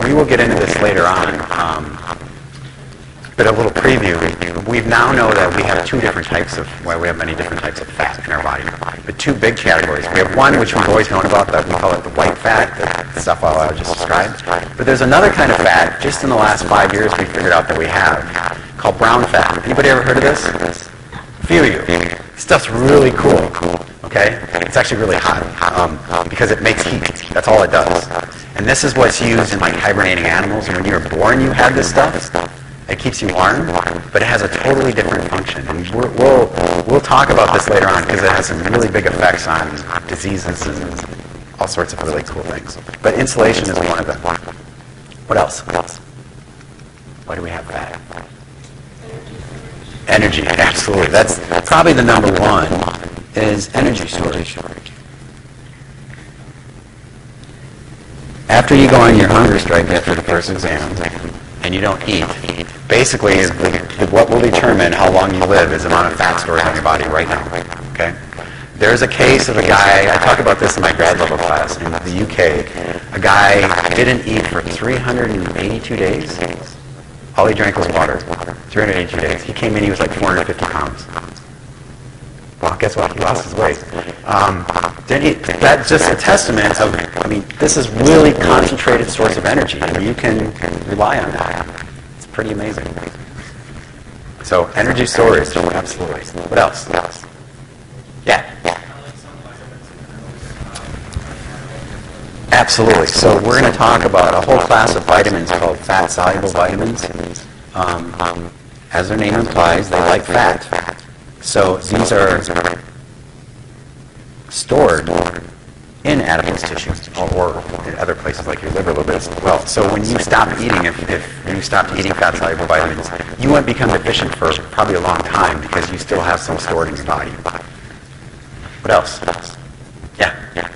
we will get into this later on, but a little preview. We now know that we have we have many different types of fat in our body, but two big categories. We have one which we've always known about, that we call it the white fat, the stuff I just described. But there's another kind of fat, just in the last 5 years we figured out that we have, called brown fat. Anybody ever heard of this? A few of you. This stuff's really cool. Okay? It's actually really hot because it makes heat. That's all it does. And this is what's used in like hibernating animals. And when you're born, you have this stuff. It keeps you warm, but it has a totally different function. And we'll talk about this later on because it has some really big effects on diseases and all sorts of really cool things. But insulation is one of them. What else? Why do we have fat? Energy, absolutely. That's probably the number one, is energy storage. After you go on your hunger strike after the first exam, and you don't eat, basically what will determine how long you live is the amount of fat stored in your body right now. Okay? There's a case of a guy, I talk about this in my grad level class in the UK, a guy didn't eat for 382 days. All he drank was water. 382 days. He came in, he was like 450 pounds. Well, guess what? He lost his weight. That's just a testament of, I mean, this is really concentrated source of energy, and you can rely on that. It's pretty amazing. So, energy storage, absolutely. What else? Yeah. Absolutely. So we're going to talk about a whole class of vitamins called fat-soluble vitamins. As their name implies, they like fat. So these are stored in adipose tissue or in other places like your liver a little bit as well. So when you stop eating, if you stopped eating fat-soluble vitamins, you won't become deficient for probably a long time because you still have some stored in your body. What else? Yeah.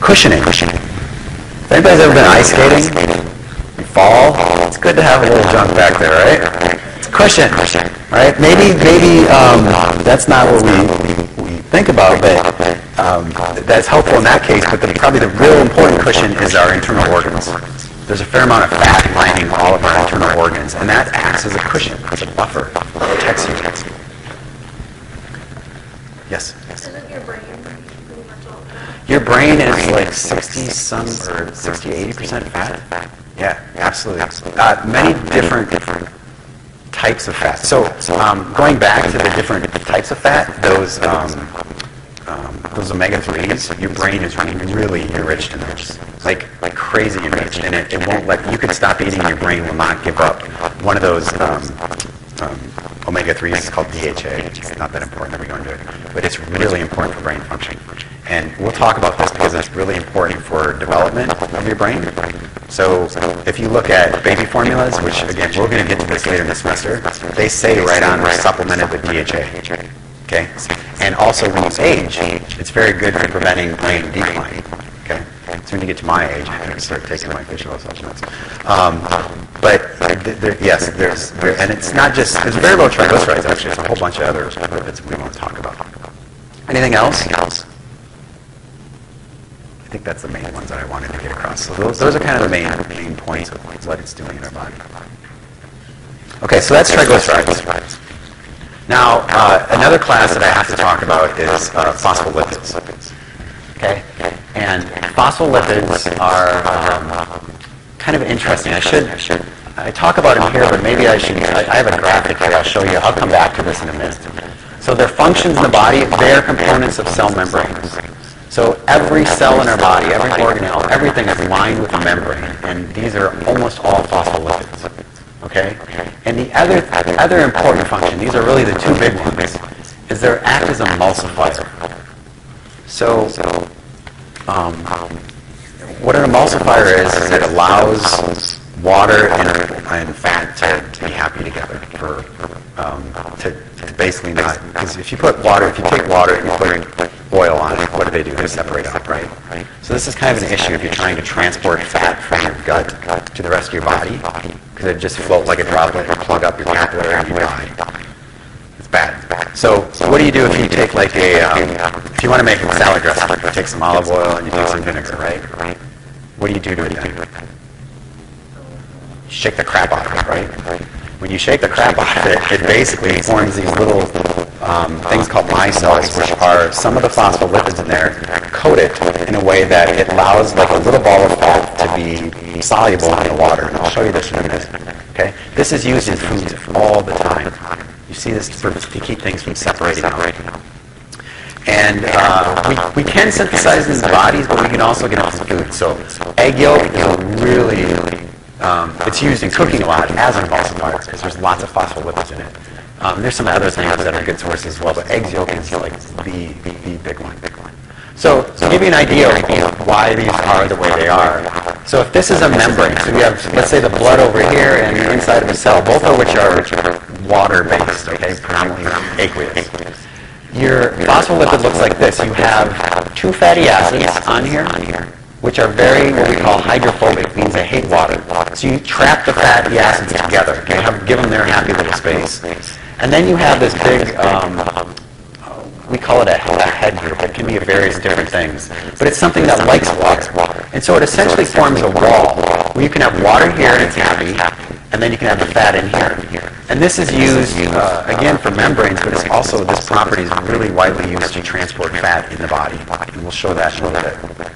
Cushioning. If anybody's ever been ice skating, you fall, it's good to have a little junk back there, right? It's cushion, right? Maybe that's not what we think about, but that's helpful in that case. But probably the real important cushion is our internal organs. There's a fair amount of fat lining all of our internal organs, and that acts as a cushion, as a buffer, protects you. Yes? Isn't your brain pretty much all fat? Your brain is like 60 to 80% fat. Yeah, absolutely. Many different types of fat. So going back to the different types of fat, those omega-3s, your brain is really enriched in those, like crazy enriched, and it won't let you can stop eating. Your brain will not give up one of those omega-3s. It's called DHA. It's not that important that we go into it, but it's really important for brain function. And we'll talk about this because it's really important for development of your brain. So if you look at baby formulas, which again, we're going to get to this later in the semester, they say right on we're supplemented with DHA. Okay? And also when you age, it's very good for preventing brain decline. Okay? So when you get to my age, I'm going to start taking my fish oil supplements. Yes, and it's not just, there's very low triglycerides actually, there's a whole bunch of other lipids we won't talk about. Anything else? I think that's the main ones that I wanted to get across. So those are kind of the main points of what it's doing in our body. Okay, so that's triglycerides. Now, another class that I have to talk about is phospholipids. Okay, and phospholipids are kind of interesting. I talk about them here, but maybe I have a graphic here. I'll show you. I'll come back to this in a minute. So their functions in the body, they are components of cell membranes. So every cell in our body, every organelle, everything is lined with a membrane, and these are almost all phospholipids. Okay? And the other important function, these are really the two big ones, is they act as a emulsifier. So what an emulsifier is it allows water and fat to be happy together to basically not, because if you take water and you put oil on it, what do? They separate out, right? So this is kind of an issue if you're trying to transport fat from your gut to the rest of your body, because it just float like a droplet or plug up your capillary and you die. It's bad. So what do you do if you take like if you want to make a salad dressing, you take some olive oil and you take some vinegar, right? What do you do to it then? Shake the crap out of it, right? When you shake the crap out of it, it basically forms these little things called micelles, which are some of the phospholipids in there coated in a way that it allows like a little ball of fat to be soluble in the water. And I'll show you this in a minute. Okay? This is used in foods all the time. You see this to keep things from separating out. And we can synthesize these bodies, but we can also get it from food. So egg yolk is really it's used in cooking a lot as an emulsifier because there's lots of phospholipids in it. There's some other things that are good sources as well, but egg yolk is like the big one. So to give you an idea of why these are the way they are, so if this is a membrane, so we have, let's say, the blood over here and the inside of a cell, both of which are water-based, okay, predominantly aqueous. Your phospholipid looks like this. You have two fatty acids on here, which are very, what we call hydrophobic, means they hate water. So you trap the fatty acids together, okay, give them their happy little space. And then you have this big, we call it a head group. It can be of various different things. But it's something that likes water. And so it essentially forms a wall where you can have water here in its cavity, and then you can have the fat in here. And this is used, again, for membranes, but it's also, this property is really widely used to transport fat in the body. And we'll show that in a little bit.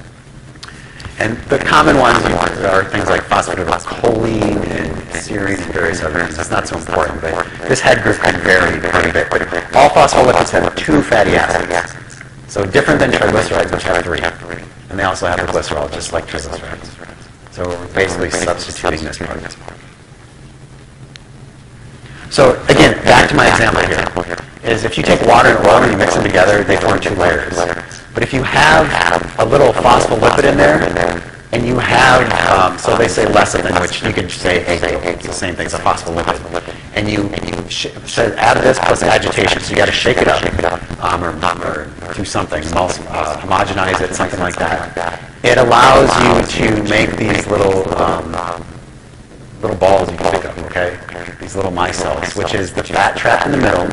And the common ones are things like phosphatidylcholine and serine and various other things. It's not so important, but this head group can vary quite a bit. But all phospholipids have 2 fatty acids. So different than triglycerides, which have 3. And they also have the glycerol, just like triglycerides. So we're basically substituting this part. So again, back to my example here, is if you take water and oil and you mix them together, they form 2 layers. But if you have a little phospholipid in there, and you have, so they say lecithin, which you could say egg yolk, it's the same thing, it's a phospholipid, and you add this plus agitation, so you got to shake it up, or do something, homogenize it, something like that. It allows you to make these little balls you can pick up, okay? These little micelles, which is the fat trapped in the middle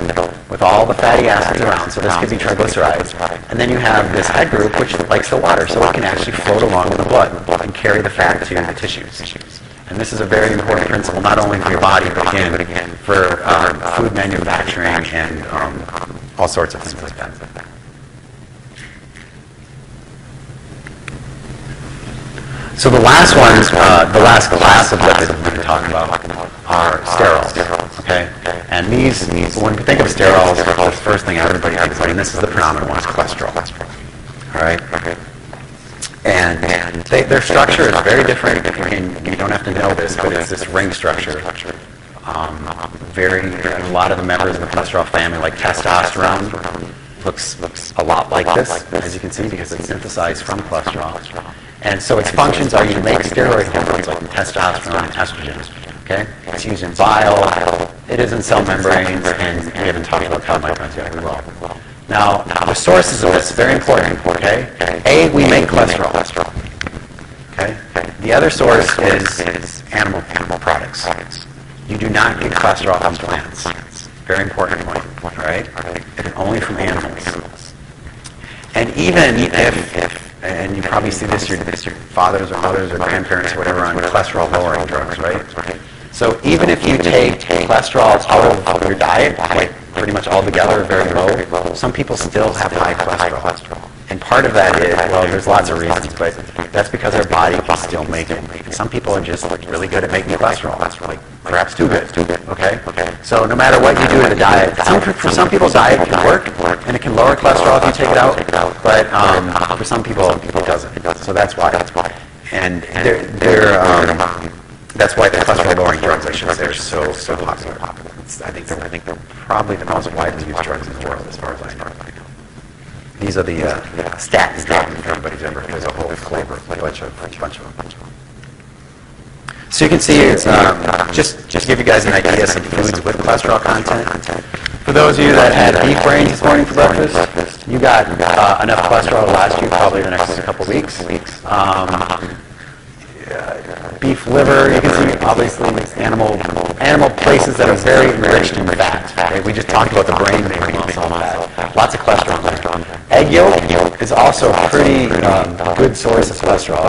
with all the fatty acids around, so this could be triglycerides. And then you have this head group, which likes the water, so it can actually float along in the blood and carry the fat to the tissues. And this is a very important principle, not only for your body, but again, for food manufacturing and all sorts of things like that. So the last ones, the last class of lipids we're going to talk about are sterols, okay? And these, when we think of sterols, the first thing everybody thinks of, and this is the predominant one, is cholesterol, all right? And their structure is very different, and you don't have to know this, but it's this ring structure. A lot of the members of the cholesterol family, like testosterone, looks a lot like this, as you can see, because it's synthesized from cholesterol. And so its functions are you make steroid hormones like testosterone and estrogen. Okay? It's used in bile, it is in cell membranes, and we haven't talked about chylomicrons yet. We will. Now, the sources of this, very important. Okay? A, we make cholesterol. Okay? The other source is animal products. You do not get cholesterol from plants. Very important point. All right? It's only from animals. And even if and you probably see this, your fathers or mothers or grandparents or whatever on cholesterol-lowering drugs, right? So even if you take cholesterol out of your diet, like pretty much altogether, very low, some people still have high cholesterol. And part of that is, well, there's lots of reasons, but that's because our body can still make it. And some people are just really good at making cholesterol, like perhaps too good, okay? So no matter what you do in the diet, for some people, diet can work, and it can lower cholesterol if you take it out, but for some people, it doesn't. So that's why. And that's why the cholesterol-lowering drugs, I should say, are so popular. I think they're probably the most widely used drugs in the world, as far as I know. These are the statins drugs if everybody's ever, there's a whole flavor, a bunch of them. So you can see, just to give you guys an idea of some foods with cholesterol content. For those of you that had beef brains this morning for breakfast, you got enough cholesterol to last you probably the next couple weeks. Beef liver, you can see obviously animal places that are very enriched in fat. Okay? We just talked about the brain making muscle fat. Lots of cholesterol in there. Egg yolk is also a pretty good source of cholesterol.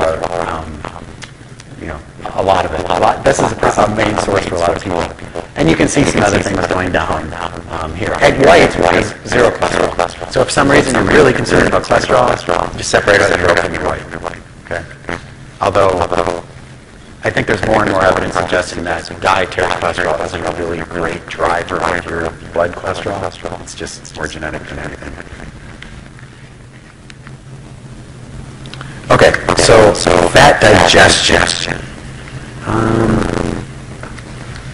A lot of it. This is a main source for a lot of people. And you can see some other things going down here. Egg whites, which is zero cholesterol. So if for some reason you're really concerned about cholesterol, just separate out the yolk from your white. Okay. Although I think there's more and more evidence suggesting that dietary cholesterol isn't a really great driver of your blood cholesterol. It's just more genetic than anything. Okay, so fat digestion.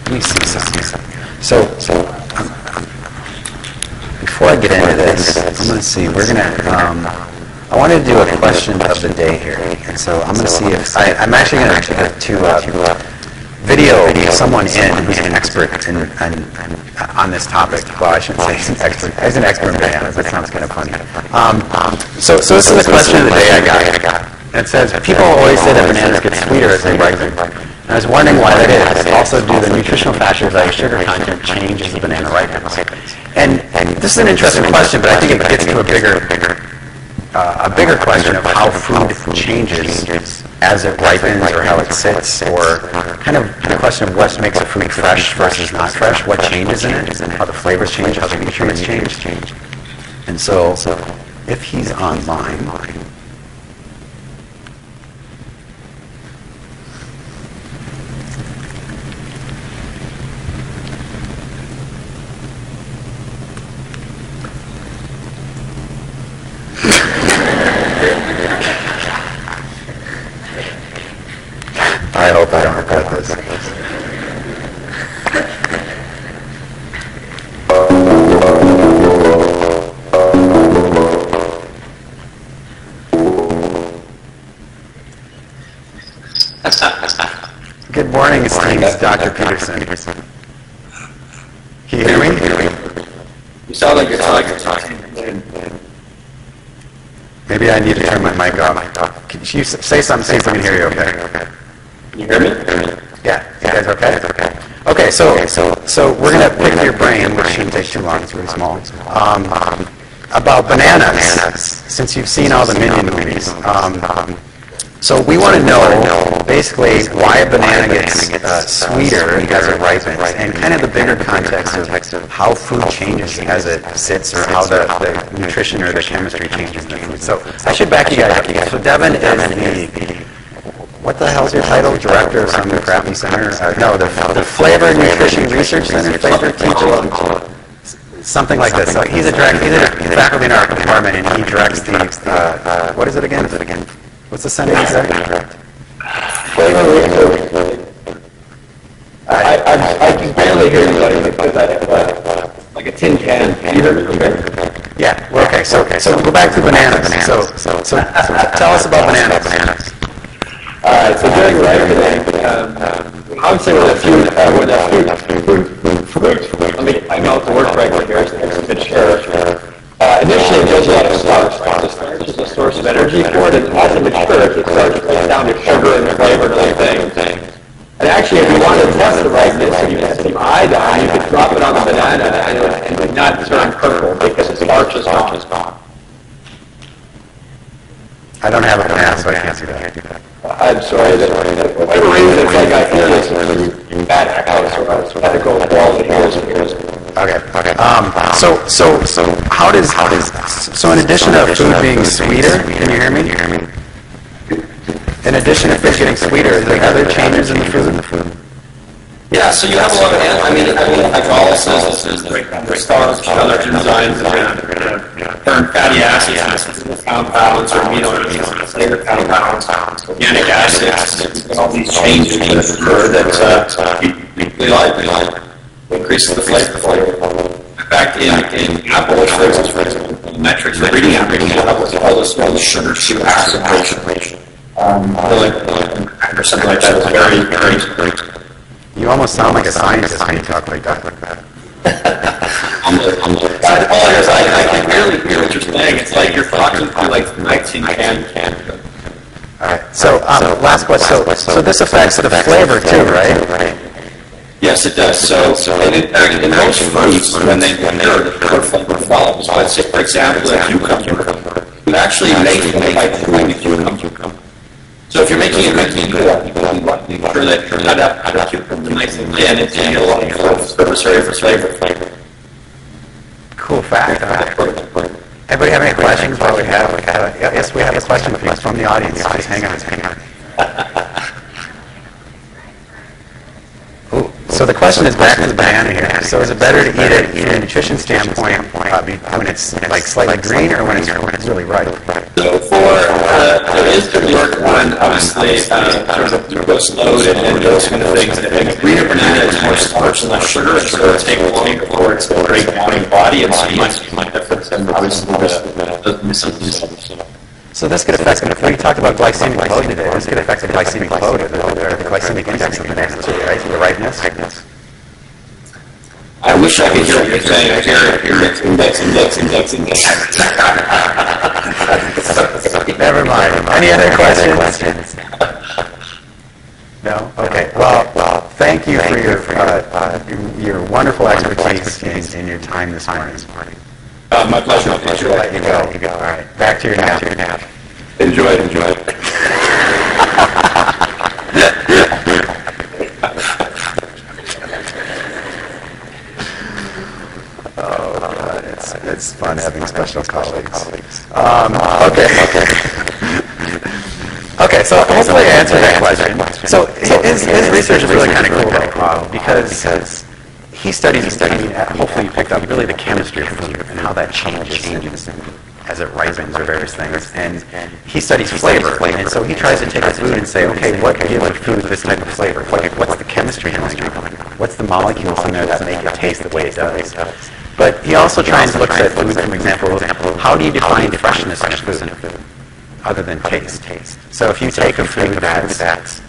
Let me see something. So before I get into this, I'm going to see. I wanted to do a question of the day here, and so I'm going to see if I'm actually going to video someone who's an expert on this topic. Well, I shouldn't say he's an expert. He's an expert in bananas. That sounds kind of funny. So this is a question of the day I got. And it says, people always say that bananas get sweeter as they ripen. And I was wondering why that is. Also, do the nutritional factors like sugar content change as the banana ripens? And this is an interesting question, but I think it gets to a bigger question of how food changes as it ripens or how it sits, or kind of the question of what makes a food fresh versus not fresh, what changes in it, how the flavors change, how the nutrients change. And so if he's online, I hope I don't regret this. Good morning, esteemed Dr. Peterson. Can you hear me? You sound like you're talking. Maybe I need to turn my mic off. Can you say something, see if I can hear you okay? Can you hear me? Yeah, you guys okay? Okay, so we're going to pick your brain, which shouldn't take too long, it's really small, about bananas, since you've seen all the Minion movies. So we want to know, basically, why a banana gets sweeter as it ripens, and kind of the bigger context of how food changes as it sits, or how the nutrition or the chemistry changes in the food. So I should back you guys up. So Devin is the, what the hell's your title? Director of some crappy center? No, the Flavor Nutrition Research Center, flavor teacher, something like this. So he's a faculty in our department, and he directs the, what is it again? What's the center he said? Flavor research. I can barely hear you because I have like a tin can. Can you hear me okay? Yeah, well, okay, so we'll go back to bananas. So tell us about bananas. All right, so during ripening, obviously with fruit, I know the word correctly here is mature. Initially, it gives a lot of starch, right? The starch is a source of energy for it, and as it matures, it starts to break down to sugar and flavor and everything. And actually, if you wanted to test the ripeness, and you had some iodine, you could drop it on the banana, and it would not turn purple because the starch is gone. I don't have a banana, so I can't do that. I'm sorry that for whatever reason, it's like I feel this is bad house, so I had to go quality years. Okay. So how does so in addition to food being sweeter, can you hear me? In addition to food getting sweeter, is there other changes in the food? Yeah, so you have a lot of, hydrolysis, break down the starch, other enzymes that are going to turn fatty acids into compounds or amino acids, later compounds, organic acids, all these changes that occur that we like, increases the flavor. In fact, in apples, for example, metrics for reading apples, all this sugar acid or something like that is very. You almost sound like a scientist when you talk like that. I can really hear what you're saying. It's like you're talking through like the nights in can. All right. So last question. So this affects the flavor too, right? Yes, it does. So in fact, in most fruits, when they're flavor follows. Let's say, for example, a cucumber, you actually make it by chewing the cucumber. So if you're making it, make sure that you're not out of cucumber nice and thin, and you get a lot of flavor. Cool fact. Everybody have any questions? Well, yes, we have a question from the audience. Just hang on. So the question is back to the banana here. So is it better to eat it from a nutrition standpoint when it's like slightly green or when it's really ripe? So there is the work one, obviously, there's a glucose load and those kind of things. And a greener banana is more starch and less sugar, and so it'll take longer for it to break down in your body, and so you might difference them obviously the missing. So this could affect, we talked about glycemic load today, this could affect the glycemic load or the glycemic index of the banana too, right? The ripeness. I wish I could hear what you're saying. I hear index. Never mind. Any other questions? No? Okay. Well, thank you for your wonderful expertise and your time this morning. My pleasure. We'll let you go. All right, back to your nap. Enjoy it. Oh, God, it's fun having special colleagues. Okay, so hopefully I answered that question. So his research is really kind of cool, though, because he studies, hopefully you picked up really the chemistry of food and how that changes as it ripens or various things. And he studies flavor, and so he tries to take a food and say, okay, what gives a food this type of flavor? What's the chemistry going on? What's the molecules in there that make it taste the way it does? But he also tries to look at food from examples. How do you define freshness in a food other than taste? So if you take a food that's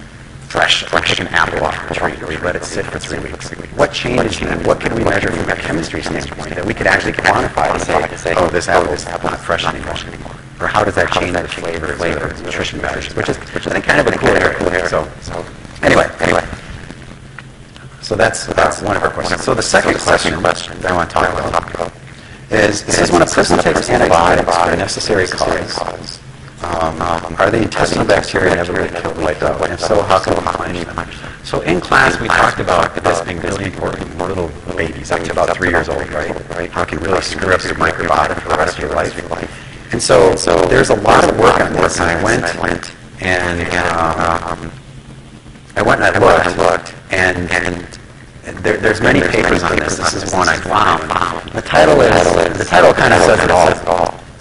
fresh, like an apple off the tree, or you let it sit for 3 weeks, what changes in it? What can we measure from a chemistry standpoint that we could actually quantify and say, oh, this apple's not fresh anymore? Or how does that change the flavor, nutrition values, which is I think kind of a cool area. So anyway. So that's one of our questions. So the second question that I want to talk about is, it says when a person takes antibiotics for a necessary cause, are the intestinal bacteria never really wiped out? And if so, how can we manage them? So in class, we talked about this being really important for little babies up to about 3 years old, right? How it can really screw up your microbiota for the rest of your life. And so there's a lot of work on this, and I went and I looked, and there's many papers on this. This is one I found. The title kind of says it all.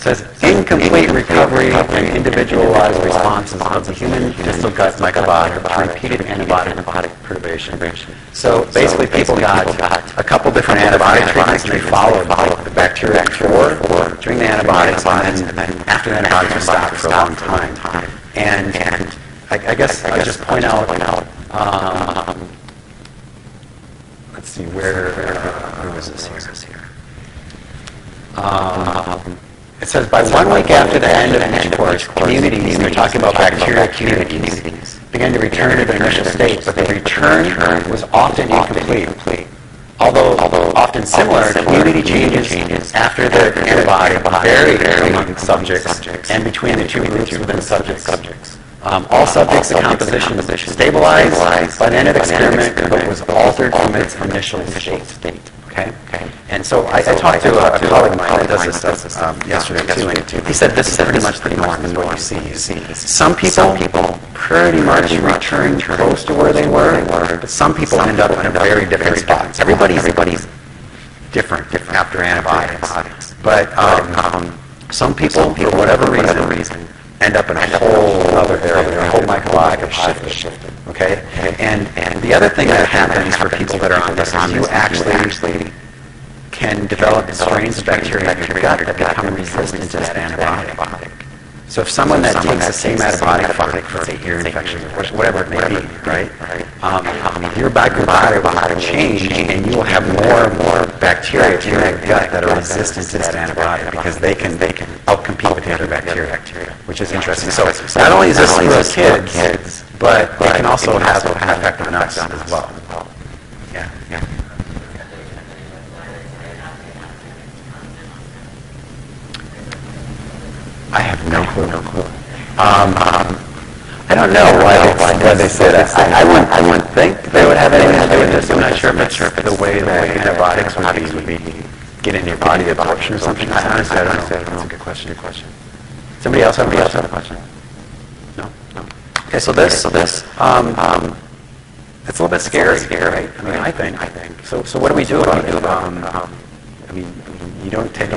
It says, incomplete recovery and individualized responses of the human distal gut microbiota to repeated antibiotic perturbation. So basically people got a couple different antibiotic treatments, and they followed the bacteria before, during the antibiotics, and then after the antibiotics were stopped for a long time. And I guess I just point out, let's see, where was this here? It says, by 1 week after the end of each course, communities, they're talking about bacteria communities, began to return to their initial state, but the return was often incomplete. Although often similar, community changes after the antibiotic vary among subjects and between the two groups within subjects. All subjects, the composition stabilized by the end of the experiment, but was altered from its initial state. Okay? And so I talked to a colleague of mine that does this stuff yesterday too, and he said this is pretty much the norm in what you see. Some people pretty much return close to where they were, but some people end up in a very different spot. Everybody's different after antibiotics. But some people, for whatever reason, end up in a whole other area. Their whole microbiota shifted. Okay? And the other thing that happens for people that are on this is you actually can develop strains of bacteria in your gut that become resistant to that antibiotic. So if someone that takes the same antibiotic for say ear infection or whatever it may be, right? Your microbiota will change, and you will have more and more bacteria in your gut that are resistant to that antibiotic because they can outcompete with the other bacteria, which is interesting. So not only is this for kids, but it can also have an effect on us as well. Yeah. I have no clue. I don't know why they say that. I wouldn't think they would have anything to do with this. I'm not sure if it's the way that antibiotics would be get into your body, the absorption or something. Honestly, I don't know. That's a good question. Somebody else have a question? No. Okay, so this, it's a little bit scary, right? I mean, I think. So what do we do about it? I mean, you don't take.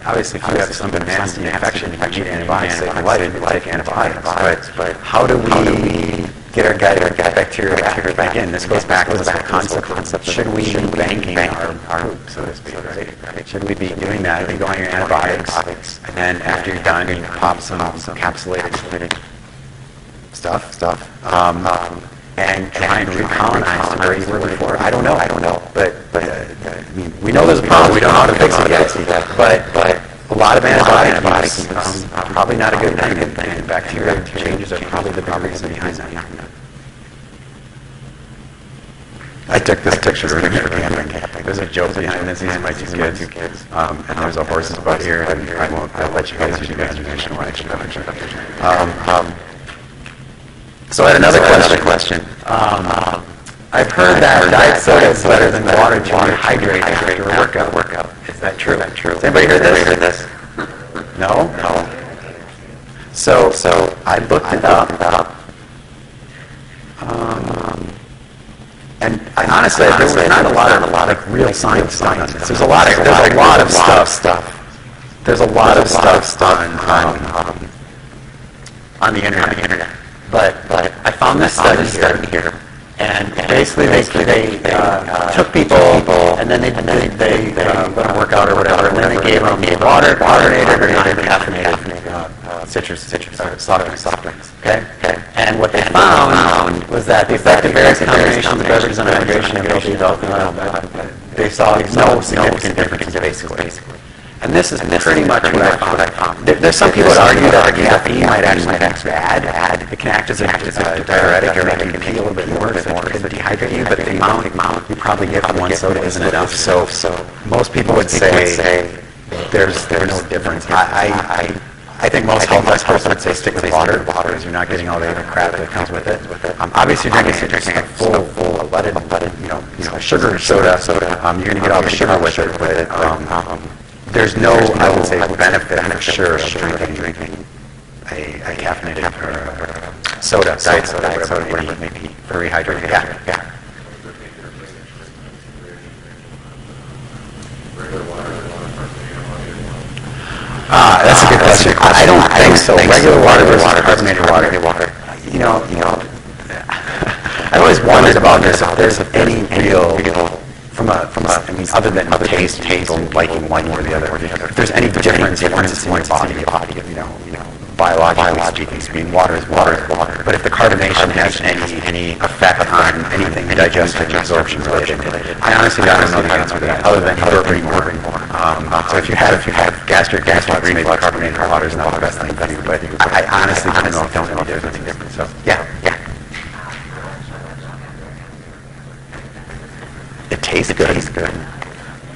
Obviously, if you have some nasty infection, you need antibiotics to save your life, you take antibiotics. But how do we get our gut bacteria back in? This goes back to the concept. Should we be banking our poop, so to speak, right? Should we be doing that? You go on your antibiotics, and then after you're done, you pop some encapsulated stuff, and try and recolonize where you were before. I don't know. But I mean, we know there's a problem. We don't know how to fix it yet. But a lot of antibiotics use probably not a good thing, and bacteria changes are probably the big reason behind that. I took this picture when we were camping. There's a joke behind this. These are my two kids. And there's a horse's butt here, and I'll let you guys use your imagination why I should have picture. So I had another question. I've heard that diet soda is better than water to rehydrate after a workout. Is that true? Has anybody heard this? No? So I looked it up. And honestly, there's not a lot of like real science on this. There's a lot of stuff. There's a lot of stuff on the internet. But I found this study here, and basically they took people and then they let them work out or whatever, and then they gave them water, carbonated or non-caffeinated citrus soft drinks. Okay. And what they found was that the effective various combinations of beverages and hydration and healthy development, they saw no significant difference basically. And this is pretty much what I found. There's some people that argue that caffeine might actually bad. It can act as a diuretic or make you pee a little bit more if it dehydrate you, but the amount you probably get from one soda isn't enough. So most people would say there's no difference. I think most health experts would say stick with water because you're not getting all the other crap that comes with it. Obviously, drinking a full leaded, sugar soda, you're going to get all the sugar with it. There's no, I would say, benefit for sure of drinking a caffeinated or soda, diet soda, whatever it may be, for rehydrating. Yeah. That's a good question. I don't think so. Regular water versus carbonated water. I always wondered about this. If there's any real other than taste, liking one or the other. If there's any difference in your body, biologically speaking, water is water. But if the carbonation has any effect on anything digestion, absorption related, I honestly don't know the answer to that, other than burping more. So if you have gastric reflux, maybe carbonated water is not the best thing for you. But I honestly don't know if there's any difference. So yeah. It tastes good.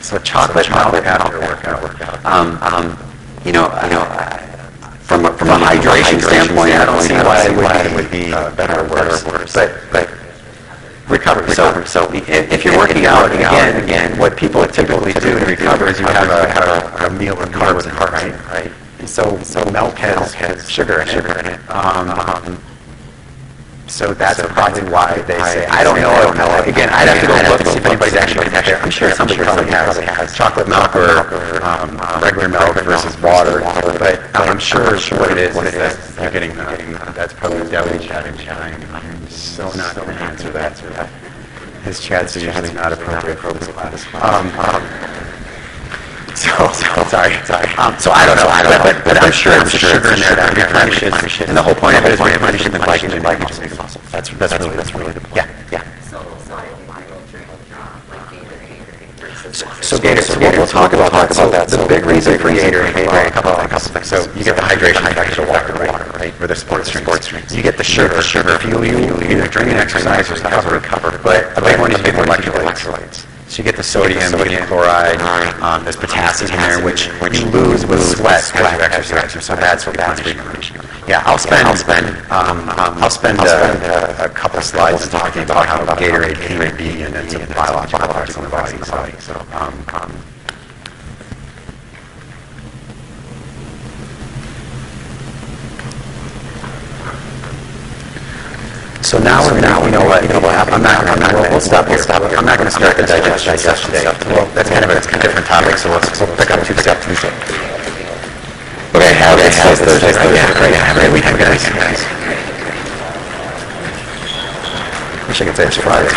So chocolate milk after a workout. From a hydration standpoint, I don't see why it would be better or worse. But recovery. So if you're working out, again, what people typically do to recover is you have a meal with carbs in it, right? And so milk has sugar in it. So that's probably why they say, I don't know. Again, I'd have to go look and see if anybody's actually there. I'm sure somebody probably has chocolate milk or regular milk versus water. But I'm sure what it is that you're getting, that's probably Deli chatting. I'm so not going to answer that. His chats are usually not appropriate for this class. Sorry. So I don't know, but I'm sure it's sugar in there that replenishes, and the whole point of it is replenishing the glycogen muscle. That's really the point. Yeah. So Gatorade, we'll talk about that. So the big reason for Gatorade, a couple of things. So you get the hydration effect of water, right? With the sports drinks. You get the sugar fuel you either during an exercise or recover. But a big one is you get the electrolytes. So you get the sodium, you get chloride, there's potassium in there, which you lose with sweat as you exercise. So that's replenishing. Yeah, I'll spend a couple slides talking about how Gatorade can be and some biological parts in the body. So now we know what. We'll stop here. I'm not going to start the digestion today. Well, that's kind of a different topic. So we'll pick up Tuesday. Okay, have a nice Thursday. Have a great weekend, guys. Wish I could say it's Friday.